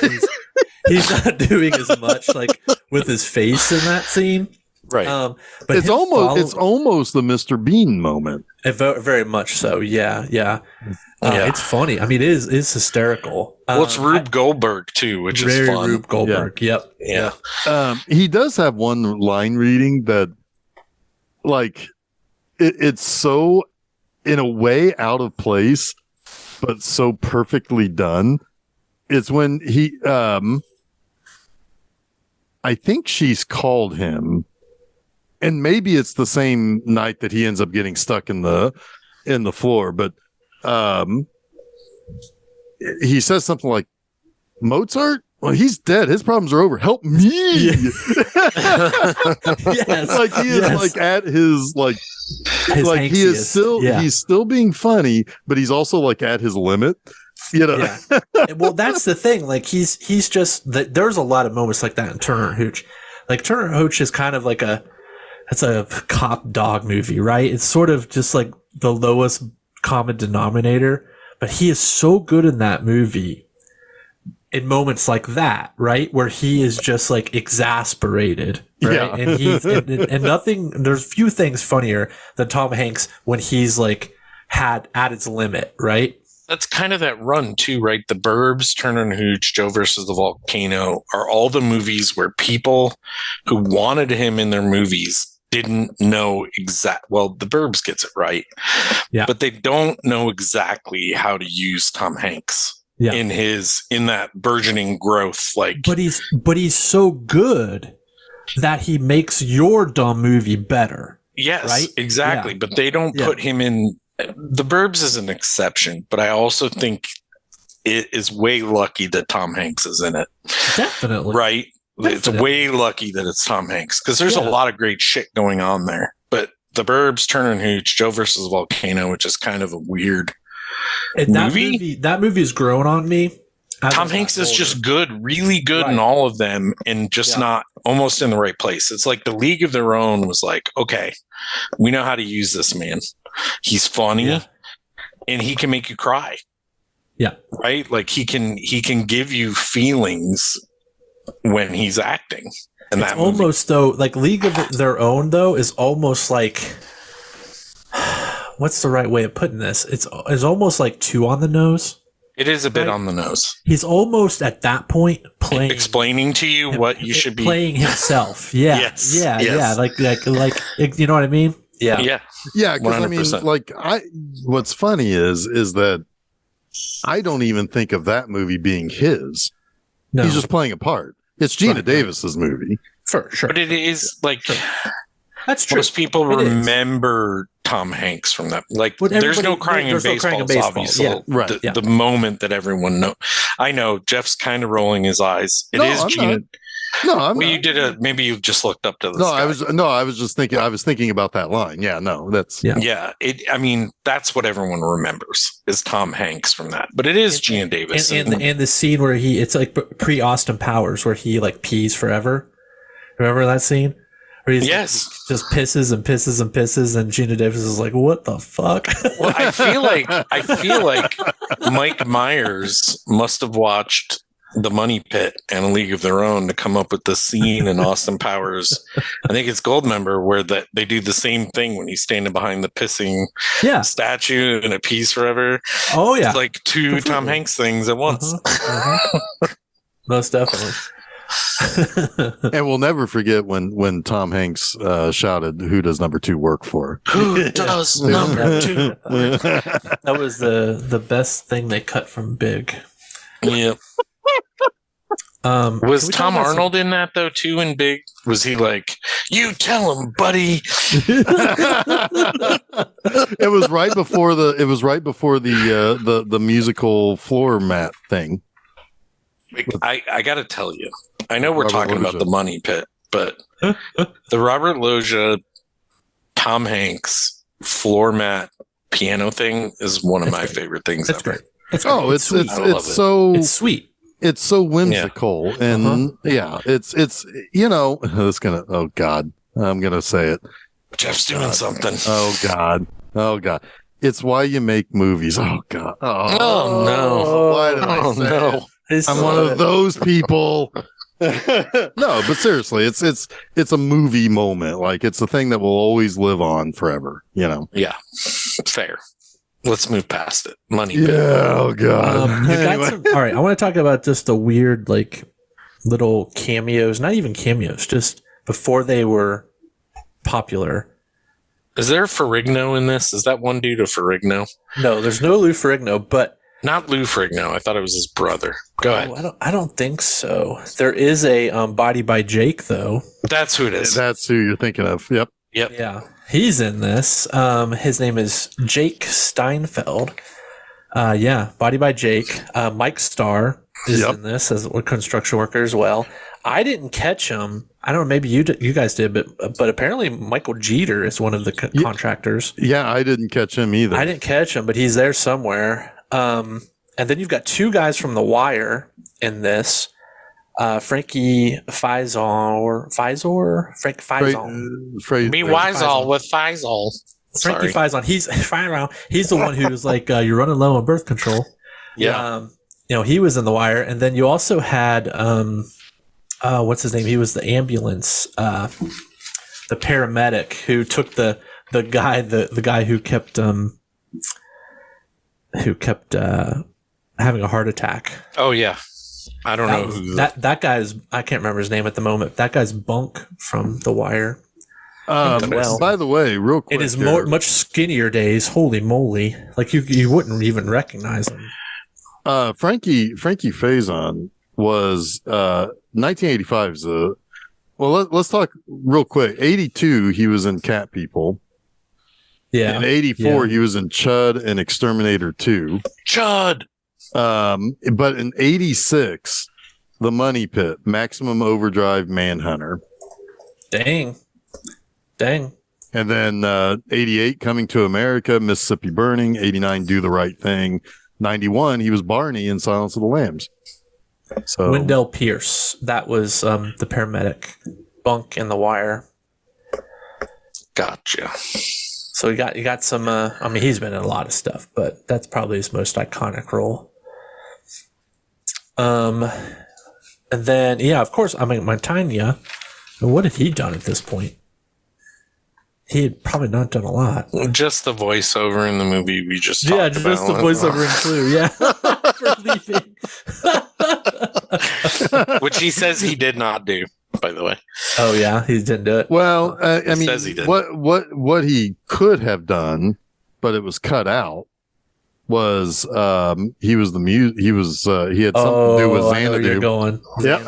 he's not doing as much like with his face in that scene. Right. But it's almost the Mr. Bean moment. Very much so. Yeah. Yeah. It's funny. I mean, it is hysterical. Well, it's Rube Goldberg too, which is fun. Rube Goldberg. Yeah. Yep. Yeah. He does have one line reading that, like, it's so in a way out of place, but so perfectly done. It's when he, I think she's called him, and maybe it's the same night that he ends up getting stuck in the floor, but he says something like, Mozart? Well, he's dead. His problems are over. Help me. Yes. Like he is like at his like he is still he's still being funny, but he's also like at his limit. You know. Yeah. Well, that's the thing. Like he's just there's a lot of moments like that in Turner and Hooch. Like Turner and Hooch is kind of like it's a cop dog movie, right? It's sort of just like the lowest common denominator, but he is so good in that movie in moments like that, right? Where he is just like exasperated, right? Yeah. And he's and nothing, there's few things funnier than Tom Hanks when he's like had at its limit, right? That's kind of that run too, right? The Burbs, Turner and Hooch, Joe versus the Volcano are all the movies where people who wanted him in their movies didn't know well, the Burbs gets it right, but they don't know exactly how to use Tom Hanks in that burgeoning growth. Like, but he's so good that he makes your dumb movie better. Yes, right? Exactly. Yeah. But they don't put him in. The Burbs is an exception, but I also think it is way lucky that Tom Hanks is in it. Definitely. Right. It's way lucky that it's Tom Hanks, because there's a lot of great shit going on there. But the Burbs, Turner and Hooch, Joe versus the Volcano, which is kind of a weird movie. That movie has grown on me. Tom Hanks is just good, really good in all of them, and just not almost in the right place. It's like The League of Their Own was like, okay, we know how to use this man. He's funny, and he can make you cry. Yeah. Right? Like he can give you feelings when he's acting. And it's almost though, like League of Their Own though is almost like, what's the right way of putting this? It's almost like too on the nose. It is a bit on the nose. He's almost at that point explaining to you what you should be playing himself. Yeah, yes. yeah. Like, you know what I mean? Yeah, yeah. Because I mean, like, what's funny is that I don't even think of that movie being his. No. He's just playing a part. It's Gina Davis's movie. For sure. But it is like, that's true. Most people remember Tom Hanks from that. Like, there's no crying in baseball, obviously. Yeah, the moment that everyone knows. I know Jeff's kind of rolling his eyes. It is Gina. No, I'm well, not. Maybe you just looked up to the sky. I was just thinking. I was thinking about that line. Yeah, no, that's I mean, that's what everyone remembers is Tom Hanks from that. But it is Gina Davis, and the scene where it's like pre Austin Powers where he like pees forever. Remember that scene? Where he just pisses and pisses and pisses, and Gina Davis is like, "What the fuck?" Well, I feel like Mike Myers must have watched The Money Pit and A League of Their Own to come up with the scene in Austin Powers. I think it's Goldmember where they do the same thing when he's standing behind the pissing statue and it pees forever. Oh yeah, it's like two Tom Hanks things at once. Most definitely. And we'll never forget when Tom Hanks shouted, "Who does number 2 work for?" Who does number 2? That was the best thing they cut from Big. Yep. Was Tom Arnold in that though too? In Big, was he like, "You tell him, buddy"? It was right before the musical floor mat thing. I got to tell you, I know we're talking about The Money Pit, but the Robert Loggia, Tom Hanks floor mat piano thing is one of my favorite things ever. It's sweet. It's sweet. It's so whimsical, and it's you know, it's gonna. Oh God, I'm gonna say it. Jeff's doing something. Oh God. It's why you make movies. Oh God. Oh no. Why did I say it? I'm one of those people. No, but seriously, it's a movie moment. Like, it's a thing that will always live on forever. You know. Yeah. Fair. Let's move past it. Money Pit. Yeah, oh God. All right, I want to talk about just the weird, like, little cameos. Not even cameos, just before they were popular. Is there Ferrigno in this? Is that one dude a Ferrigno? No, there's no Lou Ferrigno, but... Not Lou Ferrigno. I thought it was his brother. Go ahead. I don't think so. There is a Body by Jake, though. That's who it is. That's who you're thinking of. Yep. Yeah. He's in this. His name is Jake Steinfeld. Body by Jake. Mike Starr is in this as a construction worker as well. I didn't catch him. I don't know. Maybe you guys did, but apparently Michael Jeter is one of the contractors. Yeah, I didn't catch him either. I didn't catch him, but he's there somewhere. And then you've got two guys from The Wire in this. Frankie Faison. Frank Faison. Be Wiesel with Faisal. Frankie Faison. He's the one who's like, you're running low on birth control. Yeah. He was in The Wire. And then you also had, what's his name? He was the ambulance, the paramedic who took the guy who kept having a heart attack. Oh yeah. I don't know who that guy's. I can't remember his name at the moment. That guy's Bunk from The Wire. By the way, real quick, in his much skinnier days, holy moly! Like you wouldn't even recognize him. Frankie Faison was 1985's let's talk real quick. 82, he was in Cat People. Yeah. In 84, he was in Chud and Exterminator 2. Chud. But in 86, The Money Pit, Maximum Overdrive, Manhunter. Dang. And then 88, Coming to America, Mississippi Burning. 89, Do the Right Thing. 91, he was Barney in Silence of the Lambs. So Wendell Pierce, that was the paramedic. Bunk in The Wire. Gotcha. So you got some. He's been in a lot of stuff, but that's probably his most iconic role. And then, of course, Montaigne What had he done at this point? He had probably not done a lot. Just the voiceover in the movie we just talked about. Just the voiceover in Clue, yeah. For leaving. Which he says he did not do, by the way. Oh, yeah? He didn't do it? Well, I mean, says he did. What he could have done, but it was cut out, was he was he had something to do with Xanadu. I know where you're going. Yep.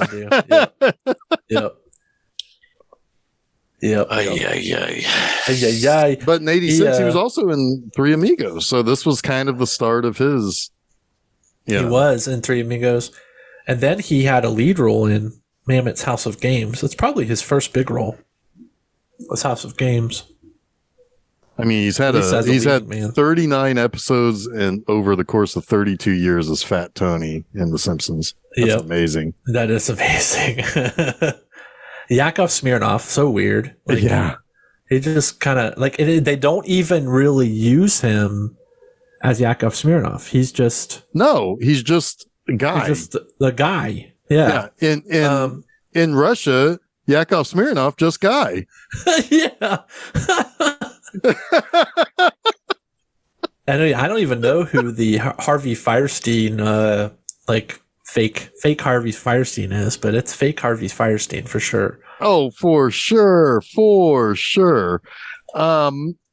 Yep. But in '86, he was also in Three Amigos, so this was kind of the start of his. He was in Three Amigos, and then he had a lead role in Mammoth's House of Games. It's probably his first big role. Was House of Games. I mean, he's had 39 episodes and over the course of 32 years as Fat Tony in The Simpsons. That's amazing. That is amazing. Yakov Smirnoff, so weird. Like, he just kind of like they don't even really use him as Yakov Smirnoff. He's just a guy. He's just the guy. Yeah. In Russia, Yakov Smirnoff, just guy. Yeah. I don't even know who the Harvey Fierstein fake Harvey Fierstein is, but it's fake Harvey Fierstein for sure. Oh, for sure.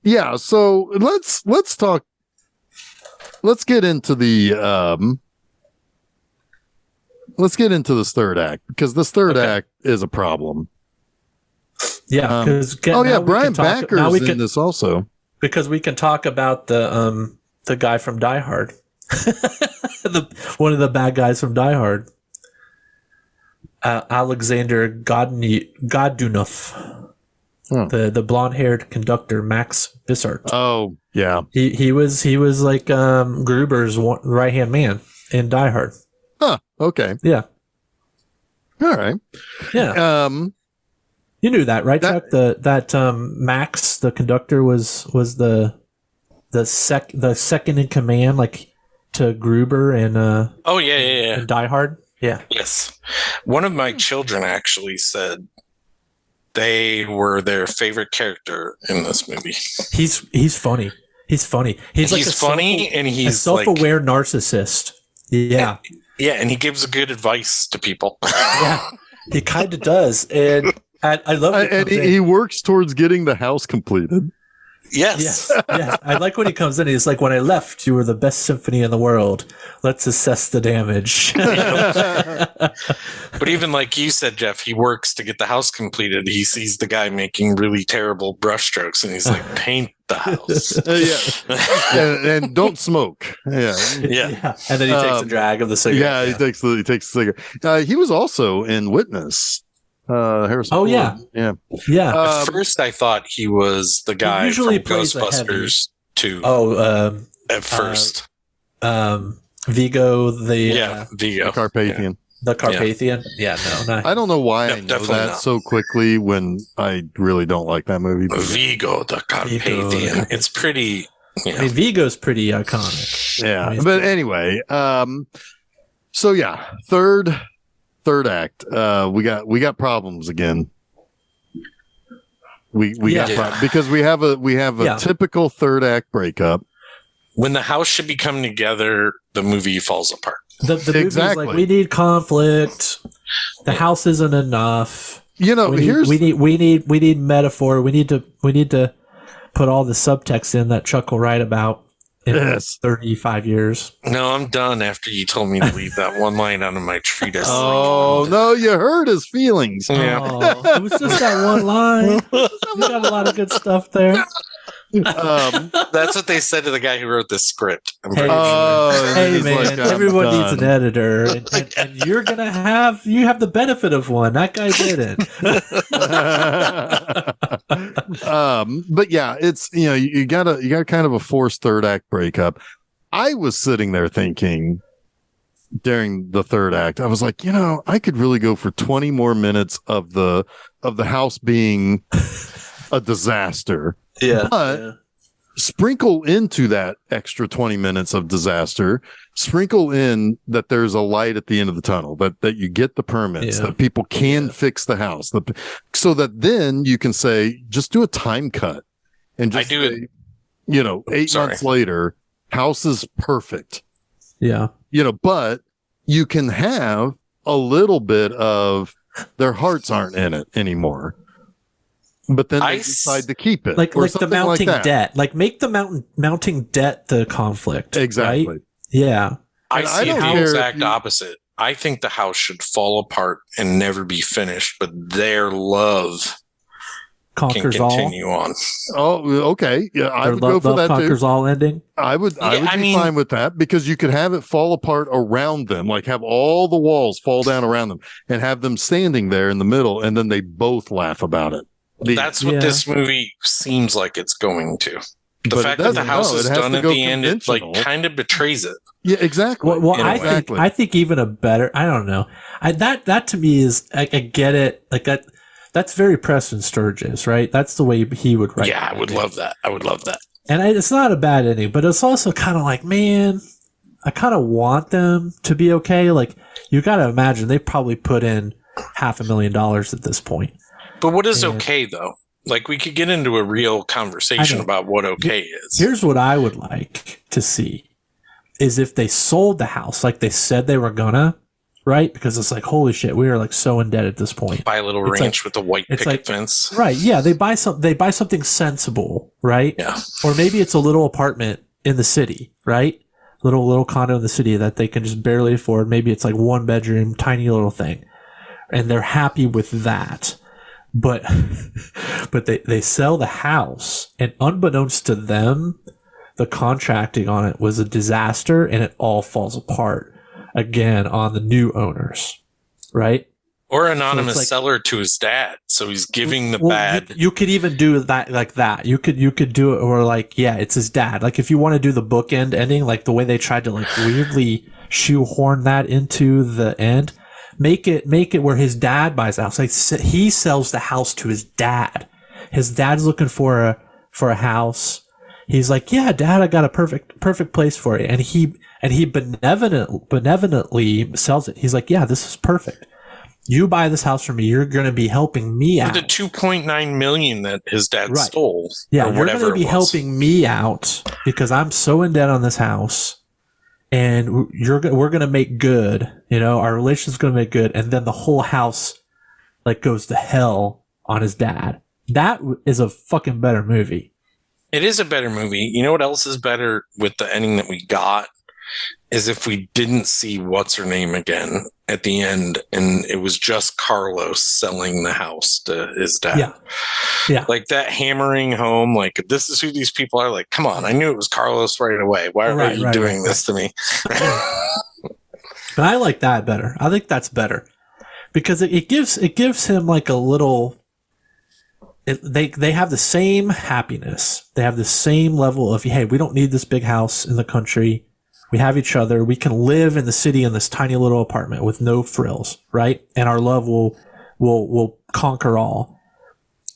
Yeah, so let's talk. Let's get into the this third act, because this third act is a problem. Yeah, Brian Backer's in this also. Because we can talk about the guy from Die Hard. One of the bad guys from Die Hard. Alexander Godunov. The blonde-haired conductor Max Bissart. Oh, yeah. He was like Gruber's right-hand man in Die Hard. Huh, okay. Yeah. All right. Yeah. You knew that, right, Chuck? That Max, the conductor, was the second in command, like to Gruber and in Die Hard. Yeah. Yes. One of my children actually said they were their favorite character in this movie. He's funny. He's funny. He's funny, and he's a self-aware narcissist. Yeah. And he gives good advice to people. Yeah, he kind of does, and I love it. And he works towards getting the house completed. Yes. Yeah. I like when he comes in. He's like, "When I left, you were the best symphony in the world. Let's assess the damage." But even like you said, Jeff, he works to get the house completed. He sees the guy making really terrible brushstrokes, and he's like, "Paint the house." and don't smoke. Yeah. And then he takes a drag of the cigarette. Yeah, he takes the cigarette. He was also in Witness. Harrison. Oh, Ford. yeah. At first, I thought he was the guy from Ghostbusters 2. At first, Vigo, Vigo, Carpathian. The Carpathian. Yeah, no. I don't know why I know that so quickly when I really don't like that movie. Vigo, the Carpathian. It's pretty. I mean, Vigo's pretty iconic. Yeah, but anyway, so yeah, third act, we got problems again. We got problems because we have a typical third act breakup. When the house should be coming together, the movie falls apart. The movie's like, we need conflict. The house isn't enough. You know, we need metaphor. We need to put all the subtext in that Chuck will write about in 35 years. No, I'm done after you told me to leave that one line out of my treatise. Oh, no, you hurt his feelings. Yeah. It was just that one line. You got a lot of good stuff there. That's what they said to the guy who wrote this script. Hey man, everyone needs an editor, and you have the benefit of one. That guy didn't. But yeah, it's you got kind of a forced third act breakup. I was sitting there thinking during the third act, I was like, I could really go for 20 more minutes of the house being a disaster. Yeah. sprinkle into that extra 20 minutes of disaster, sprinkle in that there's a light at the end of the tunnel, that you get the permits, that people can fix the house, so that then you can say, just do a time cut and just say, 8 months later, house is perfect. Yeah. But you can have a little bit of their hearts aren't in it anymore. But then they decide to keep it. Like the mounting debt. Like make the mounting debt the conflict. Exactly. Right? Yeah. I see the exact opposite. I think the house should fall apart and never be finished, but their love conquers can continue on. Oh, okay. Yeah, I would go for that conquers too. all ending. I would be fine with that, because you could have it fall apart around them, like have all the walls fall down around them and have them standing there in the middle, and then they both laugh about it. That's what this movie seems like it's going to. The fact that the house is done at the end, it kind of betrays it. Yeah, exactly. Well, I think even a better. I don't know. That to me is I get it. Like that. That's very Preston Sturges, right? That's the way he would write. Yeah, I would love that. And it's not a bad ending, but it's also kind of like, man, I kind of want them to be okay. Like, you got to imagine they probably put in $500,000 at this point. But what is okay, though? Like, we could get into a real conversation about what okay is. Here's what I would like to see is if they sold the house like they said they were gonna, right? Because it's like, holy shit, we are like so in debt at this point. Buy a little ranch with a white picket fence. Right. Yeah. They buy something sensible, right? Yeah. Or maybe it's a little apartment in the city, right? Little condo in the city that they can just barely afford. Maybe it's like 1 bedroom, tiny little thing. And they're happy with that. But they sell the house, and unbeknownst to them, the contracting on it was a disaster, and it all falls apart again on the new owners, right? Or anonymous seller to his dad, so he's giving the bad. You could even do that like that. You could do it, or like, yeah, it's his dad. Like if you want to do the bookend ending, like the way they tried to like weirdly shoehorn that into the end, make it where his dad buys the house. Like he sells the house to his dad. His dad's looking for a house. He's like, yeah, Dad, I got a perfect place for you. And he benevolently sells it. He's like, yeah, this is perfect. You buy this house from me, you're going to be helping me out. The $2.9 million that his dad stole. Yeah, you're going to be helping me out because I'm so in debt on this house, and we're going to make good. Our relationship's going to make good, and then the whole house like goes to hell on his dad. That is a fucking better movie. It is a better movie. You know what else is better with the ending that we got? Is if we didn't see what's her name again at the end, and it was just Carlos selling the house to his dad. Yeah. Like that hammering home, like, this is who these people are. Like, come on, I knew it was Carlos right away. Why are you doing this to me? But I like that better. I think that's better because it gives him like a little. They have the same happiness. They have the same level of, hey, we don't need this big house in the country. We have each other. We can live in the city in this tiny little apartment with no frills, right? And our love will conquer all.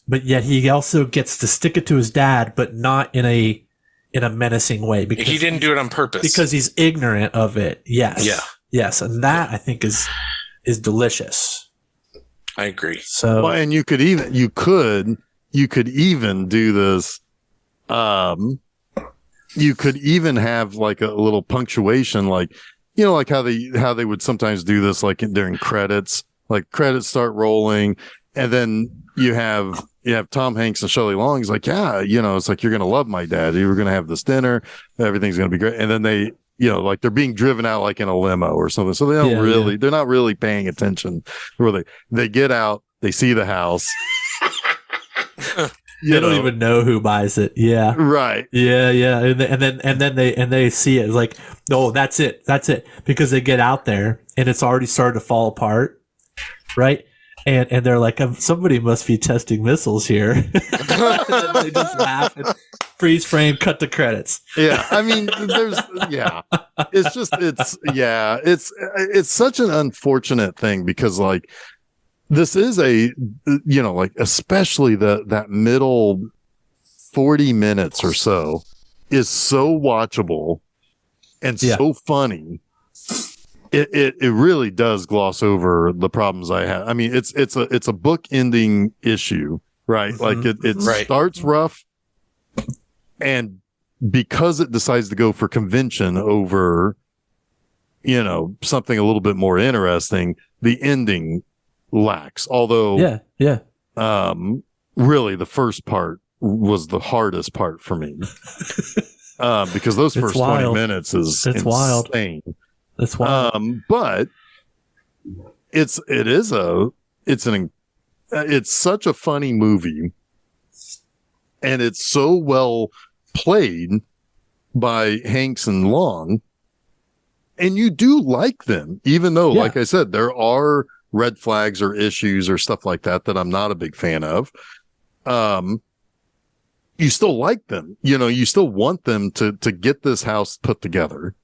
But yet he also gets to stick it to his dad, but not in a menacing way. Because he didn't do it on purpose. Because he's ignorant of it. Yes. Yeah. Yes. And that I think is delicious. I agree. So, well, and you could even do this. You could even have like a little punctuation, like, like how they would sometimes do this, like during credits, like credits start rolling, and then you have Tom Hanks and Shelley Long. He's like, yeah, it's like, you're gonna love my dad. We're gonna have this dinner. Everything's gonna be great. And then they, like they're being driven out like in a limo or something. So they're not really paying attention. Where they get out, they see the house. They don't even know who buys it. Yeah. Right. Yeah. Yeah. And then they see it like, oh, that's it. Because they get out there and it's already started to fall apart. Right. And they're like, somebody must be testing missiles here. And then they just laugh and freeze frame, cut the credits. Yeah. I mean, it's such an unfortunate thing because like, this is like especially that middle 40 minutes or so is so watchable and so funny. It really does gloss over the problems I have. I mean, it's a book ending issue, right? Like it starts rough, and because it decides to go for convention over, something a little bit more interesting, the ending lacks. Although, really the first part was the hardest part for me. Because those first 20 minutes is insane. Wild. It's wild. But it's such a funny movie, and it's so well played by Hanks and Long, and you do like them, even though, like I said, there are red flags or issues or stuff like that I'm not a big fan of. You still like them, you still want them to get this house put together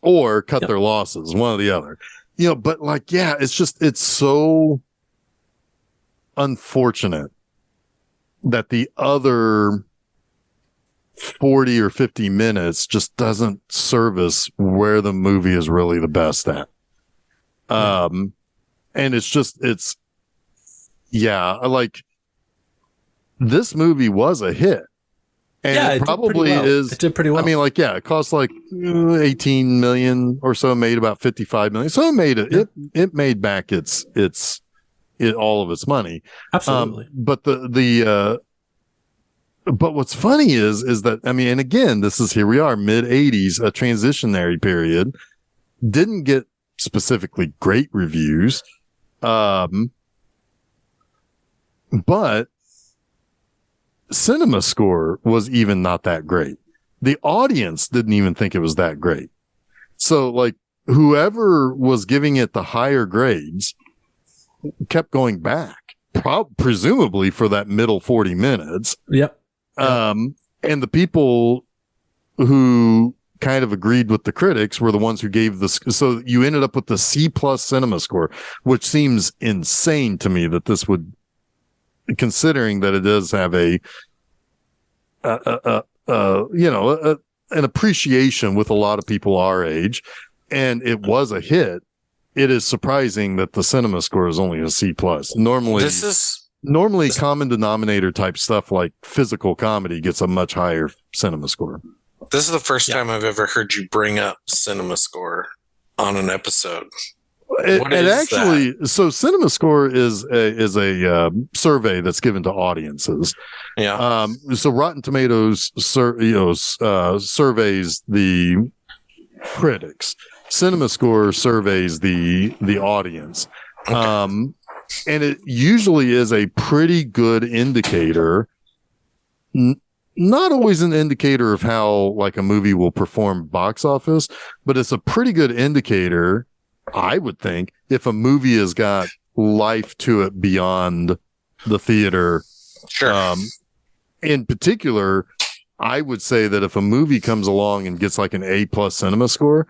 or cut their losses, one or the other, but it's so unfortunate that the other 40 or 50 minutes just doesn't service where the movie is really the best at. And this movie was a hit. And it probably is. It did pretty well. I mean, it cost 18 million or so, made about 55 million. So it made it made back all of its money. Absolutely. But but what's funny is that, I mean, and again, here we are, mid 80s, a transitionary period, didn't get specifically great reviews. But cinema score was even not that great. The audience didn't even think it was that great. So whoever was giving it the higher grades kept going back, presumably for that middle 40 minutes. Yep. And the people who kind of agreed with the critics were the ones who gave so you ended up with the C+ cinema score, which seems insane to me that this would, considering that it does have an appreciation with a lot of people our age, and it was a hit. It is surprising that the cinema score is only a C+. Normally common denominator type stuff like physical comedy gets a much higher cinema score. This is the first time I've ever heard you bring up cinema score on an episode. So cinema score is a survey that's given to audiences. Yeah. So Rotten Tomatoes surveys the critics. Cinema score surveys the audience. Okay. And it usually is a pretty good indicator. Not always an indicator of how a movie will perform box office, but it's a pretty good indicator, I would think, if a movie has got life to it beyond the theater. Sure. In particular, I would say that if a movie comes along and gets an A+ cinema score,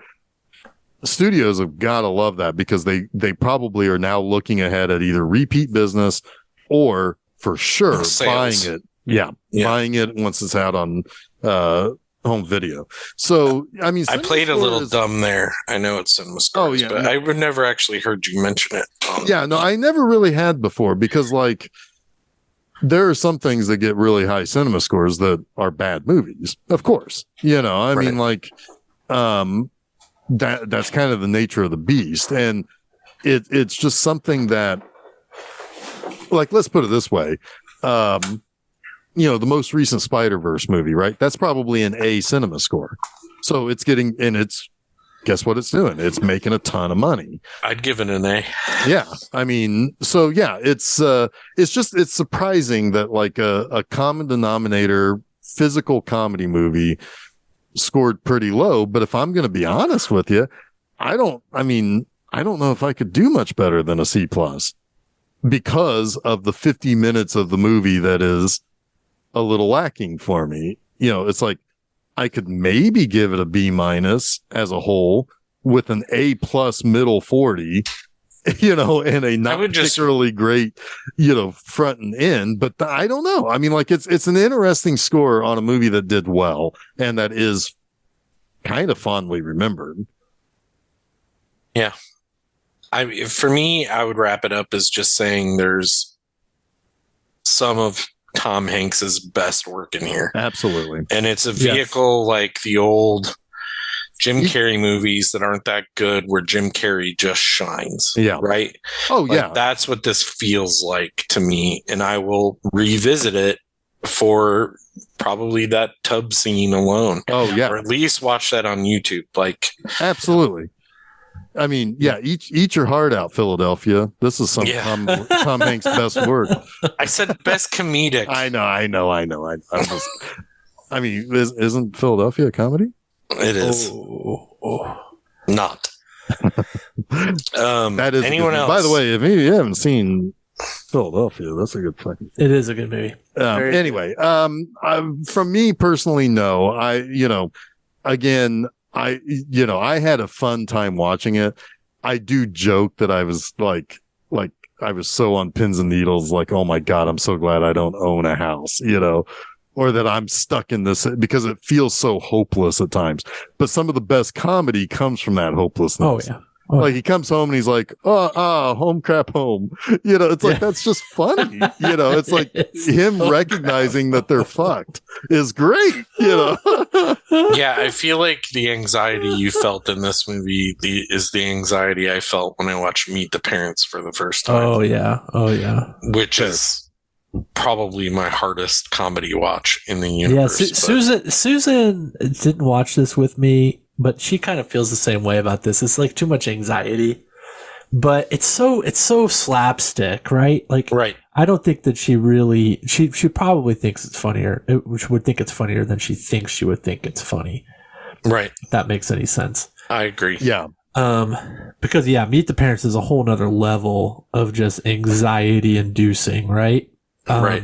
studios have got to love that, because they probably are now looking ahead at either repeat business or for sure buying it. Buying it once it's out on home video. So, I mean, I played a little dumb there. I know it's cinema scores, but I would never actually heard you mention it. I never really had before, because there are some things that get really high cinema scores that are bad movies, of course. I mean, that's kind of the nature of the beast. And it's just something that, let's put it this way. The most recent Spider-Verse movie, right? That's probably an A cinema score. So guess what it's doing? It's making a ton of money. I'd give it an A. Yeah. I mean, so it's surprising that a common denominator physical comedy movie scored pretty low. But if I'm going to be honest with you, I don't know if I could do much better than a C+, because of the 50 minutes of the movie that is a little lacking for me. It's I could maybe give it a B- as a whole, with an A+ middle 40 and a not particularly great, front and end. But I don't know. I mean, like it's an interesting score on a movie that did well and that is kind of fondly remembered. Yeah. For me, I would wrap it up as just saying there's some of Tom Hanks's best work in here. Absolutely. And it's a vehicle like the old Jim Carrey movies that aren't that good where Jim Carrey just shines. Yeah. Right? Oh, yeah. That's what this feels like to me. And I will revisit it for probably that tub scene alone. Oh, yeah. Or at least watch that on YouTube. Like, absolutely. I mean, yeah, eat your heart out, Philadelphia. This is some Tom Hanks' best work. I said best comedic. I know. I mean, isn't Philadelphia a comedy? It is. Not. That is anyone else? By the way, if you haven't seen Philadelphia, that's a good fucking thing. It is a good movie. Anyway, from me personally, no. Again, I had a fun time watching it. I do joke that I was like I was so on pins and needles, like, oh my God, I'm so glad I don't own a house, or that I'm stuck in this because it feels so hopeless at times. But some of the best comedy comes from that hopelessness. Oh, yeah. Like he comes home and he's like, home crap home. It's like, that's just funny. It's like him recognizing that they're fucked is great. Yeah, I feel like the anxiety you felt in this movie is the anxiety I felt when I watched Meet the Parents for the first time. Oh, yeah. Which is probably my hardest comedy watch in the universe. Yeah, Susan didn't watch this with me, but she kind of feels the same way about this. It's like too much anxiety, but it's so slapstick, right? Like, right. I don't think that she really, she probably thinks it's funnier. She would think it's funnier than she thinks she would think it's funny. Right. If that makes any sense. I agree. Yeah. Because Meet the Parents is a whole nother level of just anxiety inducing, right? Right.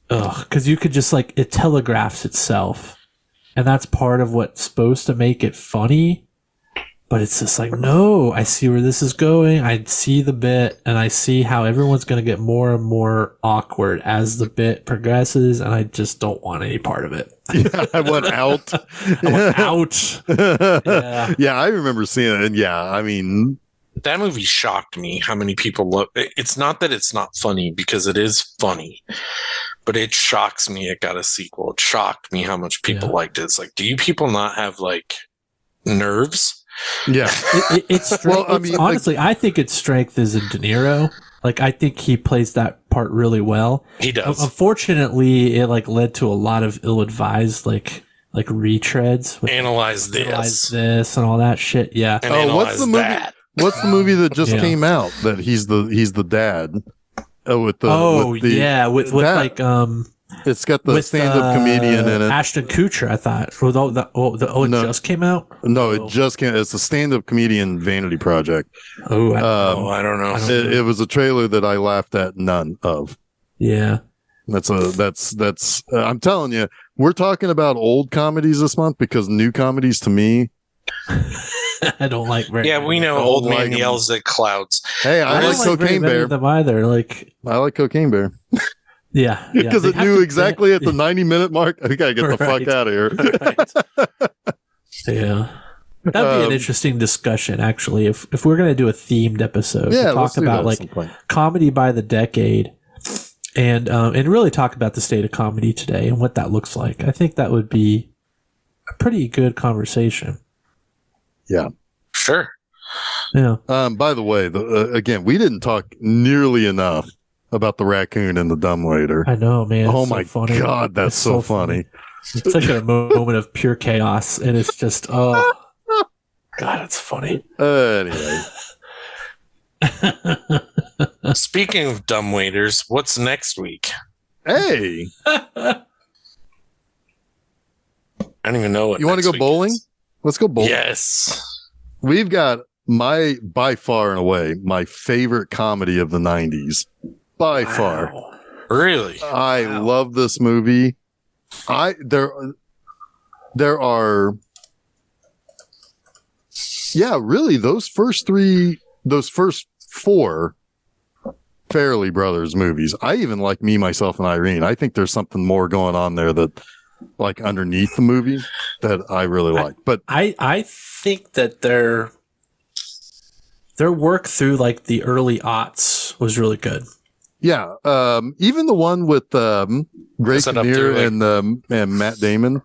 Because you could just it telegraphs itself. And that's part of what's supposed to make it funny. But it's just like, no, I see where this is going. I see the bit and I see how everyone's going to get more and more awkward as the bit progresses. And I just don't want any part of it. Yeah, I want out. Yeah, I remember seeing it. And I mean, that movie shocked me how many people love it. It's not that it's not funny because it is funny. But it shocks me it got a sequel. It shocked me how much people liked it. It's like, do you people not have nerves? Yeah. It's strength. Well, I mean, honestly, I think its strength is in De Niro. I think he plays that part really well. He does. Unfortunately, it led to a lot of ill-advised retreads. Analyze this and all that shit. Yeah. And what's the movie? That. What's the movie that just came out that he's the dad? With it's got the stand-up comedian in it. Ashton Kutcher, I thought. It just came out. No, it just came. It's a stand-up comedian vanity project. I don't know. It was a trailer that I laughed at none of. Yeah, that's. I'm telling you, we're talking about old comedies this month because new comedies to me. I don't like very many. We know Old Man Yells at Clouds. Hey, I like Cocaine Bear. Them either. I like Cocaine Bear. Yeah. Because it knew exactly at the 90-minute mark, I gotta get the fuck out of here. Yeah. That'd be an interesting discussion, actually, if we're gonna do a themed episode. Yeah, talk about comedy by the decade and really talk about the state of comedy today and what that looks like. I think that would be a pretty good conversation. Yeah. Sure. Yeah. By the way, again, we didn't talk nearly enough about the raccoon and the dumbwaiter. I know, man. Oh my God, that's so funny. It's like a moment of pure chaos, and it's just, God, it's funny. Anyway. Speaking of dumbwaiters, what's next week? Hey. I don't even know what. You want to go bowling? Is. Let's go bowling. Yes. We've got by far and away, my favorite comedy of the 90s. By far. Really? I love this movie. There are really those first three those first 4 Farrelly Brothers movies. I even like Me, Myself, and Irene. I think there's something more going on there that, like, underneath the movie that I really like. But I think that their work through like the early aughts was really good. Yeah, even the one with Greg Kinnear and Matt Damon,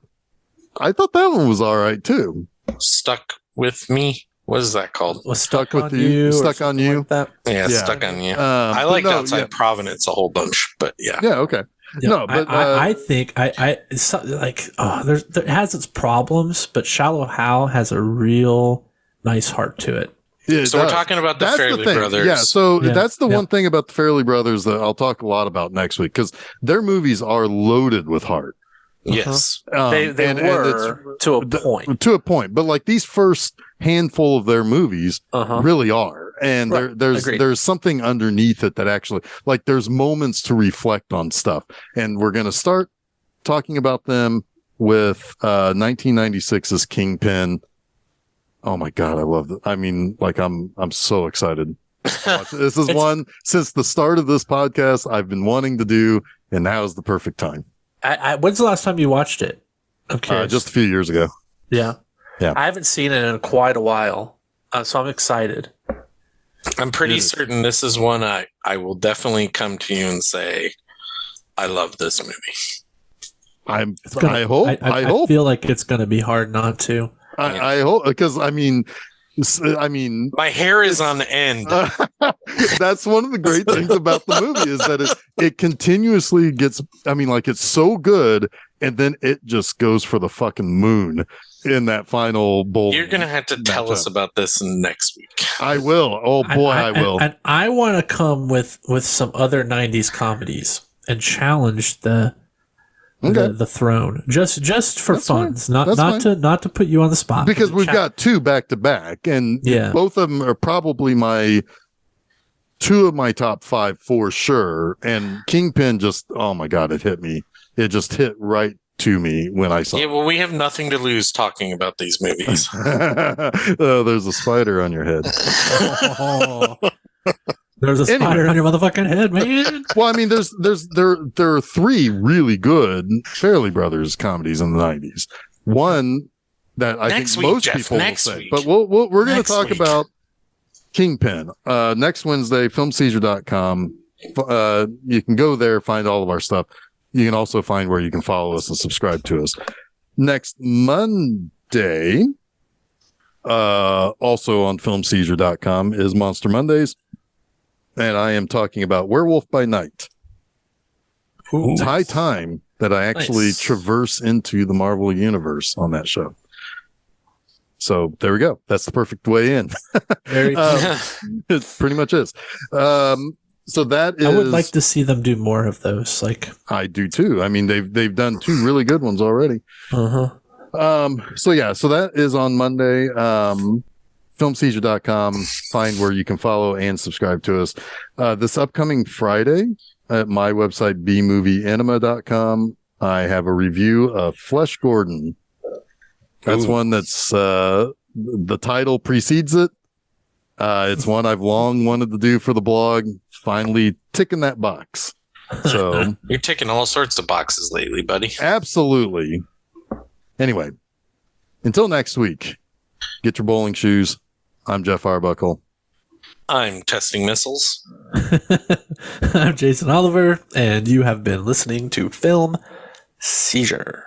I thought that one was all right too. Stuck with Me. What is that called? Was Stuck with You? Stuck on You. Like that? Yeah, Stuck on You. I liked Outside Providence a whole bunch, but yeah. Yeah, okay. Yeah, no, but I think it's like it has its problems, but Shallow Hal has a real nice heart to it. Yeah, so we're talking about the Farrelly Brothers. Yeah, so that's the one thing about the Farrelly Brothers that I'll talk a lot about next week, because their movies are loaded with heart. Yes. They were to a point. To a point. But like these first handful of their movies really are. And there's something underneath it that actually, like, there's moments to reflect on stuff. And we're going to start talking about them with 1996's Kingpin. Oh my God, I love it. I mean, like, I'm so excited. This is one since the start of this podcast I've been wanting to do, and now is the perfect time. When's the last time you watched it? Okay, just a few years ago. Yeah. I haven't seen it in quite a while, so I'm excited. I'm pretty certain this is one I will definitely come to you and say, I love this movie. I hope. I feel like it's going to be hard not to. I hope, because I mean, my hair is on end. That's one of the great things about the movie, is that it continuously gets, I mean, like, it's so good, and then it just goes for the fucking moon in that final bowl. You're gonna have to tell us about this next week. I will. Oh boy, I will. And I want to come with some other 90s comedies and challenge the throne, just for fun, not to put you on the spot, because we've got 2 back to back, and both of them are probably 2 of my top 5 for sure. And Kingpin just, oh my God, it hit me. It just hit right to me when I saw it. Yeah, well, we have nothing to lose talking about these movies. Oh, there's a spider on your head. There's a spider on your motherfucking head, man. Well, I mean, there are 3 really good Farrelly Brothers comedies in the 90s. One that I think most people will say, but we're going to talk about Kingpin next Wednesday. FilmSeizure.com. You can go there, find all of our stuff. You can also find where you can follow us and subscribe to us. Next Monday, also on FilmSeizure.com, is Monster Mondays. And I am talking about Werewolf by Night. Ooh, it's high time that I actually traverse into the Marvel Universe on that show. So there we go. That's the perfect way in. Very cool. It pretty much is. So that is. I would like to see them do more of those. Like, I do too. I mean, they've done 2 really good ones already. So that is on Monday. FilmSeizure.com. Find where you can follow and subscribe to us. This upcoming Friday at my website, bmovieanima.com, I have a review of Flesh Gordon. That's one that's the title precedes it. It's one I've long wanted to do for the blog. Finally ticking that box. So you're ticking all sorts of boxes lately, buddy. Absolutely. Anyway, until next week, get your bowling shoes. I'm Jeff Arbuckle. I'm Testing Missiles. I'm Jason Oliver, and you have been listening to Film Seizure.